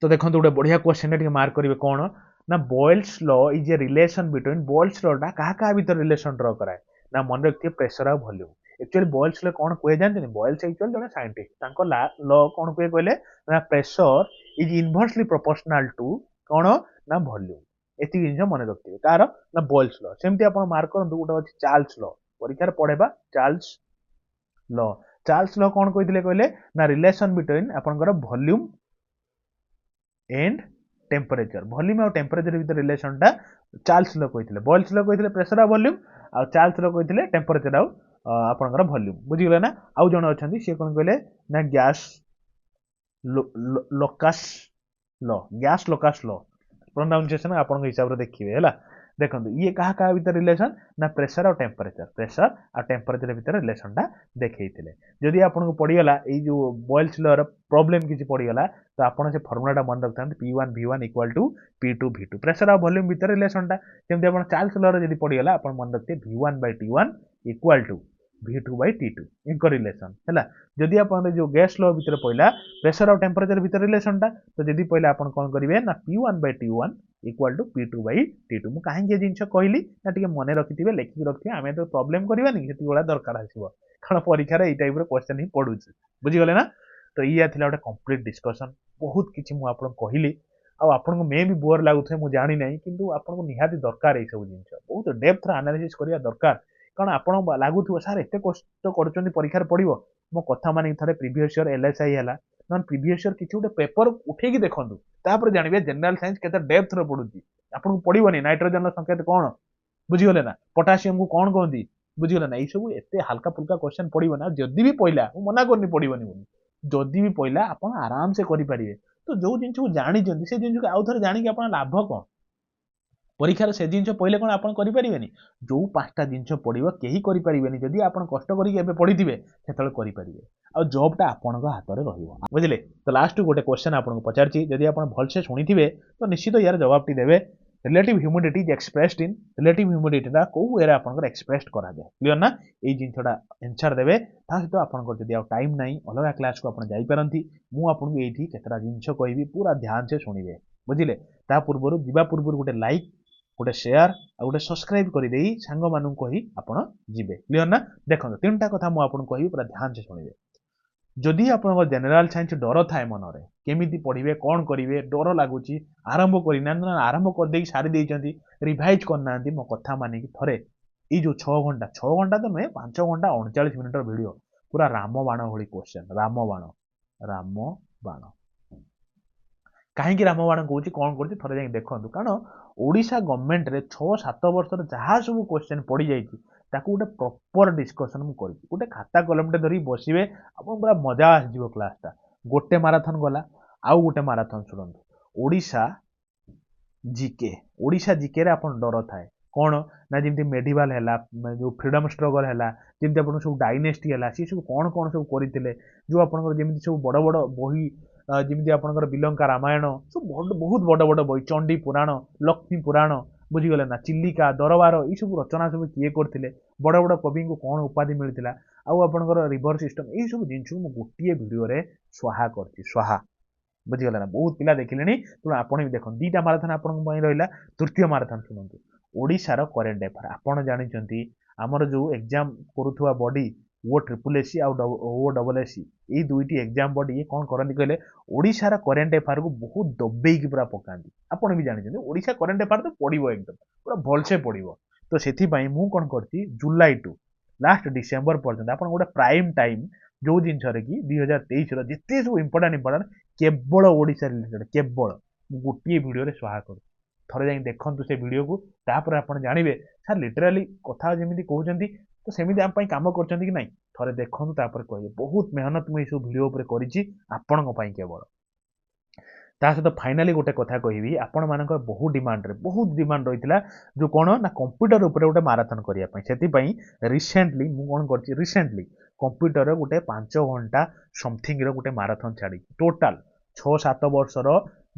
तो देखंतु गोटे बढ़िया क्वेश्चन टे मार्क करिवे कोन ना Boyle's law is a relation between Boyle's law टा कहा भीतर रिलेशन ड्रा कराए ना मन रखिए प्रेशर और वॉल्यूम एक्चुअली बॉयल्स लॉ कोन कोए जानते बॉयल्स एक्चुअली जने साइंटिस्ट तांको लॉ कोन कोए कहले ना pressure is inversely proportional to कोन ना वॉल्यूम एति जिंस मन रखिए कार ना बॉयल्स लॉ सेमति आपण मार्क करंतु गोटे अछि चार्ल्स लॉ परीक्षा पढेबा चार्ल्स लॉ कोन कहितले कहले ना रिलेशन बिटवीन आपनकर वॉल्यूम एंड टेम्परेचर वॉल्यूम और टेम्परेचर भीतर रिलेशन टा चार्ल्स लॉ कहितले बॉयल्स लॉ कहितले प्रेशर और वॉल्यूम आ चार्ल्स लॉ कहितले टेम्परेचर और आपनकर वॉल्यूम बुझी गेले ना आउ जण अछंती से कोन कहले ना गैस लोकास लॉ प्रोनाउंसिएशन आपन हिसाब रे देखिबे हैला देखंतु ये कहा भीतर रिलेशन ना प्रेशर और टेम्परेचर भीतर रिलेशन टा देखैथिले जदि आपन को पडिगला ए जो बॉयल्स लॉ रो प्रॉब्लम किछि पडिगला तो आपन से फार्मूलाटा मन रखथान P1 V1 = P2 V2 pressure और वॉल्यूम भीतर रिलेशन टा जेमति आपन चार्ल्स लॉ रो जदि पडिगला आपन मन रखते V1/T1 = V2/T2 इनको रिलेशन हैला जदि आपन जो गैस लॉ भीतर पइला प्रेशर और टेम्परेचर भीतर रिलेशन टा तो जदि पइला आपन कोन करिवे ना P1/T1 = P2/T2 मु काहे के जिंस कहली ना टिके मने रखिथिबे लेखि रखिथिबे हमें तो प्रॉब्लम करबानी सेति गोला दरकार आसीबो कारण परीक्षा रे ए टाइप रो क्वेश्चन ही पडुछ बुझी गले ना तो इया थिला ओटा कंप्लीट डिस्कशन बहुत किछि मु आपन कहली आ आपन को मे भी बोर लागुथे मु जानि नै किंतु आपन को निहाती दरकार ए सब जिंस बहुत डेप्थ रा एनालिसिस करिया दरकार कारण आपन लागुथो सर एते कष्ट करचोनी परीक्षा रे पडिबो मो कथा माने थरे प्रीवियस ईयर एलएसआई हला नन प्रीवियस ईयर किछि गोटे पेपर उठे की देखंतु तापर जानिबे जनरल साइंस केते डेप्थ रो पडुची आपन को पडिबोनी नाइट्रोजन रो संकेत कोन बुझी गले ना पोटेशियम को कोन कहंती बुझी गले ना ई सब एते हल्का फुल्का क्वेश्चन पडिबो ना जदी भी पइला मना करनी पडिबोनी बोली जदी भी पइला आपन आराम से करि परिबे तो जो जिंस को जानि जंदी से जिंस को आउ थरे जानि के आपन लाभ कोन परीक्षा से जिंस पहिले कोन आपन करि परिबेनी जो पांचटा जिंस पडिबो केही करि परिबेनी जदी आपन कष्ट करि एबे पडिथिबे सेतले करि परिबे आ जॉब टा आपन को हाथ रे रहिबो बुझिले तो लास्ट गोटे क्वेश्चन आपन को पचारची जदी आपन भल से सुनिथिबे तो निश्चित यार जवाब टी देबे relative humidity is expressed in relative humidity दा को वे आपन को एक्सप्रेस करा जाय क्लियर ना ए जिंसटा आंसर देबे ता सहित आपन को जदी आ टाइम नाही अलगा क्लास को आपन जाई परंती मु आपन को एठी केतरा जिंस कहबी पूरा ध्यान से सुनिबे बुझिले ता पूर्वरु दिबा पूर्वरु गोटे लाइक गोटे शेयर आ गोटे सब्सक्राइब करि देई सांग मानु कहि आपन जिबे क्लियर ना देखो तीनटा कथा मु आपन कहबी पूरा ध्यान से सुनिबे जदि आपन जनरल साइंस डर थाए मनरे केमिति पढ़िबे कोन करिवे डर लागुची आरंभ करिना ना आरंभ कर देई सारी देइचंती रिवाइज करनांती मो कथा माने कि थरे ई जो 6 घंटा तो नुहे 5 घंटा 39 मिनिट वीडियो पूरा रामबाण भली क्वेश्चन रामबाण କାହିଁକି ରାମବାଣ କହୁଛି କ'ଣ କରୁଛି ଥରେ ଯାଇକି ଦେଖନ୍ତୁ। କାରଣ ଓଡ଼ିଶା ଗଭର୍ଣ୍ଣମେଣ୍ଟରେ 6-7 ବର୍ଷର ଯାହା ସବୁ କ୍ୱେଶ୍ଚନ୍ ପଡ଼ିଯାଇଛି ତାକୁ ଗୋଟେ ପ୍ରପର ଡିସ୍କସନ୍ ମୁଁ କରିଛି। ଗୋଟେ ଖାତା କଲମଟେ ଧରିକି ବସିବେ, ଆପଣ ପୁରା ମଜା ଆସିଯିବ କ୍ଲାସ୍ଟା। ଗୋଟେ ମାରାଥନ୍ ଗଲା, ଆଉ ଗୋଟେ ମାରାଥନ୍ ଶୁଣନ୍ତୁ। ଓଡ଼ିଶା ଜିକେ, ଓଡ଼ିଶା ଜିକେରେ ଆପଣ ଡର ଥାଏ କ'ଣ ନା ଯେମିତି ମେଡିଭାଲ ହେଲା, ଯେଉଁ ଫ୍ରିଡମ୍ ଷ୍ଟ୍ରଗଲ୍ ହେଲା, ଯେମିତି ଆପଣଙ୍କ ସବୁ ଡାଇନେଷ୍ଟି ହେଲା, ସେ ସବୁ କ'ଣ କ'ଣ ସବୁ କରିଥିଲେ, ଯେଉଁ ଆପଣଙ୍କର ଯେମିତି ସବୁ ବଡ଼ ବଡ଼ ବହି ଯେମିତି ଆପଣଙ୍କର ବିଲଙ୍କା ରାମାୟଣ, ସବୁ ବହୁତ ବଡ଼ ବଡ଼ ବହି, ଚଣ୍ଡୀ ପୁରାଣ, ଲକ୍ଷ୍ମୀ ପୁରାଣ, ବୁଝିଗଲେ ନା, ଚିଲିକା ଦରବାର, ଏଇସବୁ ରଚନା ସବୁ କିଏ କରିଥିଲେ, ବଡ଼ ବଡ଼ କବିଙ୍କୁ କ'ଣ ଉପାଧି ମିଳିଥିଲା, ଆଉ ଆପଣଙ୍କର ରିଭର ସିଷ୍ଟମ୍, ଏଇସବୁ ଜିନିଷକୁ ମୁଁ ଗୋଟିଏ ଭିଡ଼ିଓରେ ସ୍ୱାହା କରିଛି, ସ୍ୱାହା। ବୁଝିଗଲା ନା, ବହୁତ ପିଲା ଦେଖିଲେଣି, ତେଣୁ ଆପଣ ବି ଦେଖନ୍ତୁ। 2ଟା ମାରାଥନ୍ ଆପଣଙ୍କ ପାଇଁ ରହିଲା। ତୃତୀୟ ମାରାଥନ୍ ଶୁଣନ୍ତୁ, ଓଡ଼ିଶାର କରେଣ୍ଟ ଆଫେୟାର। ଆପଣ ଜାଣିଛନ୍ତି ଆମର ଯେଉଁ ଏକ୍ଜାମ୍ କରୁଥିବା ବଡି OSSC ଆଉ OSSC, ଏଇ 2ଟି ଏକ୍ଜାମ୍ ବଡି କ'ଣ କରନ୍ତି କହିଲେ, ଓଡ଼ିଶାର କରେଣ୍ଟ ଆଫେୟାରକୁ ବହୁତ ଦବେଇକି ପୁରା ପକାନ୍ତି। ଆପଣ ବି ଜାଣିଛନ୍ତି ଓଡ଼ିଶା କରେଣ୍ଟ ଆଫେୟାର ତ ପଡ଼ିବ, ଏକଦମ ପୁରା ଭଲସେ ପଡ଼ିବ। ତ ସେଥିପାଇଁ ମୁଁ କ'ଣ କରିଛି, ଜୁଲାଇ ଟୁ ଲାଷ୍ଟ ଡିସେମ୍ବର ପର୍ଯ୍ୟନ୍ତ ଆପଣ ଗୋଟେ ପ୍ରାଇମ୍ ଟାଇମ୍, ଯେଉଁ ଜିନିଷରେ କି 2023ର ଯେତେ ସବୁ ଇମ୍ପୋର୍ଟାଣ୍ଟ କେବଳ ଓଡ଼ିଶା ରିଲେଟେଡ୍, କେବଳ ମୁଁ ଗୋଟିଏ ଭିଡ଼ିଓରେ ସ୍ୱାହା କରୁଛି। ଥରେ ଯାଇକି ଦେଖନ୍ତୁ ସେ ଭିଡ଼ିଓକୁ, ତାପରେ ଆପଣ ଜାଣିବେ ସାର୍ ଲିଟରାଲି କଥା ଯେମିତି କହୁଛନ୍ତି ତ ସେମିତି ଆମ ପାଇଁ କାମ କରୁଛନ୍ତି କି ନାହିଁ, ଥରେ ଦେଖନ୍ତୁ ତାପରେ କହିବେ। ବହୁତ ମେହନତ ମୁଁ ଏଇସବୁ ଭିଡ଼ିଓ ଉପରେ କରିଛି ଆପଣଙ୍କ ପାଇଁ କେବଳ। ତା ସହିତ ଫାଇନାଲି ଗୋଟେ କଥା କହିବି, ଆପଣମାନଙ୍କର ବହୁତ ଡିମାଣ୍ଡ ରହିଥିଲା, ଯେଉଁ କ'ଣ ନା କମ୍ପ୍ୟୁଟର ଉପରେ ଗୋଟେ ମାରାଥନ୍ କରିବା ପାଇଁ। ସେଥିପାଇଁ ରିସେଣ୍ଟଲି ମୁଁ କ'ଣ କରିଛି, କମ୍ପ୍ୟୁଟର ଗୋଟେ 5 ଘଣ୍ଟା ସମଥିଙ୍ଗର ଗୋଟେ ମାରାଥନ୍ ଛାଡ଼ିଛି। ଟୋଟାଲ 6-7 ବର୍ଷର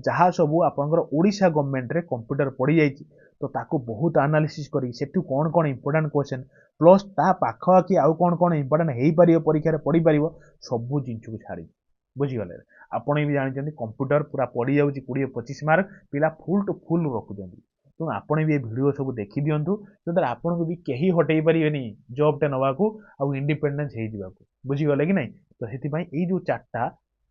ଯାହା ସବୁ ଆପଣଙ୍କର ଓଡ଼ିଶା ଗଭର୍ଣ୍ଣମେଣ୍ଟରେ କମ୍ପ୍ୟୁଟର ପଡ଼ିଯାଇଛି, ତ ତାକୁ ବହୁତ ଆନାଲିସିସ୍ କରି ସେଠୁ କ'ଣ କ'ଣ ଇମ୍ପୋର୍ଟାଣ୍ଟ କ୍ୱେଶ୍ଚନ୍, ପ୍ଲସ୍ ତା ପାଖାପାଖି ଆଉ କ'ଣ କ'ଣ ଇମ୍ପୋର୍ଟାଣ୍ଟ ହେଇପାରିବ, ପରୀକ୍ଷାରେ ପଡ଼ିପାରିବ, ସବୁ ଜିନିଷକୁ ଛାଡ଼ିଛି। ବୁଝିଗଲେ, ଆପଣ ବି ଜାଣିଛନ୍ତି କମ୍ପ୍ୟୁଟର ପୁରା ପଡ଼ିଯାଉଛି 20-25 ମାର୍କ, ପିଲା ଫୁଲ୍ ଟୁ ଫୁଲ୍ ରଖୁଛନ୍ତି। ତେଣୁ ଆପଣ ବି ଏ ଭିଡ଼ିଓ ସବୁ ଦେଖିଦିଅନ୍ତୁ, ଯଦ୍ୱାରା ଆପଣଙ୍କୁ ବି କେହି ହଟେଇ ପାରିବେନି ଜବ୍ଟେ ନେବାକୁ ଆଉ ଇଣ୍ଡିପେଣ୍ଡେନ୍ସ ହେଇଯିବାକୁ। ବୁଝିଗଲେ କି ନାହିଁ? ତ ସେଥିପାଇଁ ଏଇ ଯେଉଁ 4ଟା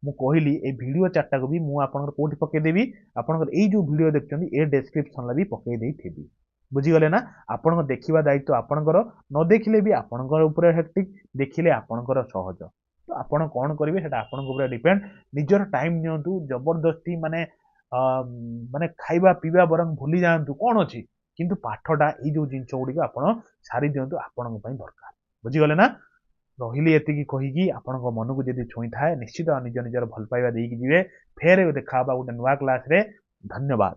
ମୁଁ କହିଲି, ଏଇ ଭିଡ଼ିଓ 4ଟାକୁ ବି ମୁଁ ଆପଣଙ୍କର କେଉଁଠି ପକାଇଦେବି, ଆପଣଙ୍କର ଏଇ ଯେଉଁ ଭିଡ଼ିଓ ଦେଖୁଛନ୍ତି ଏ ଡେସ୍କ୍ରିପ୍ସନ୍ରେ ବି ପକାଇ ଦେଇଥିବି। ବୁଝିଗଲେ ନା? ଆପଣଙ୍କ ଦେଖିବା ଦାୟିତ୍ୱ ଆପଣଙ୍କର, ନ ଦେଖିଲେ ବି ଆପଣଙ୍କର ଉପରେ ହେକ୍ଟିକ୍, ଦେଖିଲେ ଆପଣଙ୍କର ସହଜ। ତ ଆପଣ କ'ଣ କରିବେ ସେଟା ଆପଣଙ୍କ ଉପରେ ଡିପେଣ୍ଡ। ନିଜର ଟାଇମ୍ ନିଅନ୍ତୁ, ଜବରଦସ୍ତି ମାନେ ଖାଇବା ପିଇବା ବରଂ ଭୁଲି ଯାଆନ୍ତୁ, କ'ଣ ଅଛି, କିନ୍ତୁ ପାଠଟା ଏଇ ଯେଉଁ ଜିନିଷ ଗୁଡ଼ିକ ଆପଣ ସାରି ଦିଅନ୍ତୁ, ଆପଣଙ୍କ ପାଇଁ ଦରକାର। ବୁଝିଗଲେ ନା? ରହିଲି ଏତିକି କହିକି, ଆପଣଙ୍କ ମନକୁ ଯଦି ଛୁଇଁଥାଏ ନିଶ୍ଚିତ ନିଜର ଭଲ ପାଇବା ଦେଇକି ଯିବେ। ଫେର ଦେଖା ହେବା ଗୋଟେ ନୂଆ କ୍ଲାସ୍ରେ। ଧନ୍ୟବାଦ।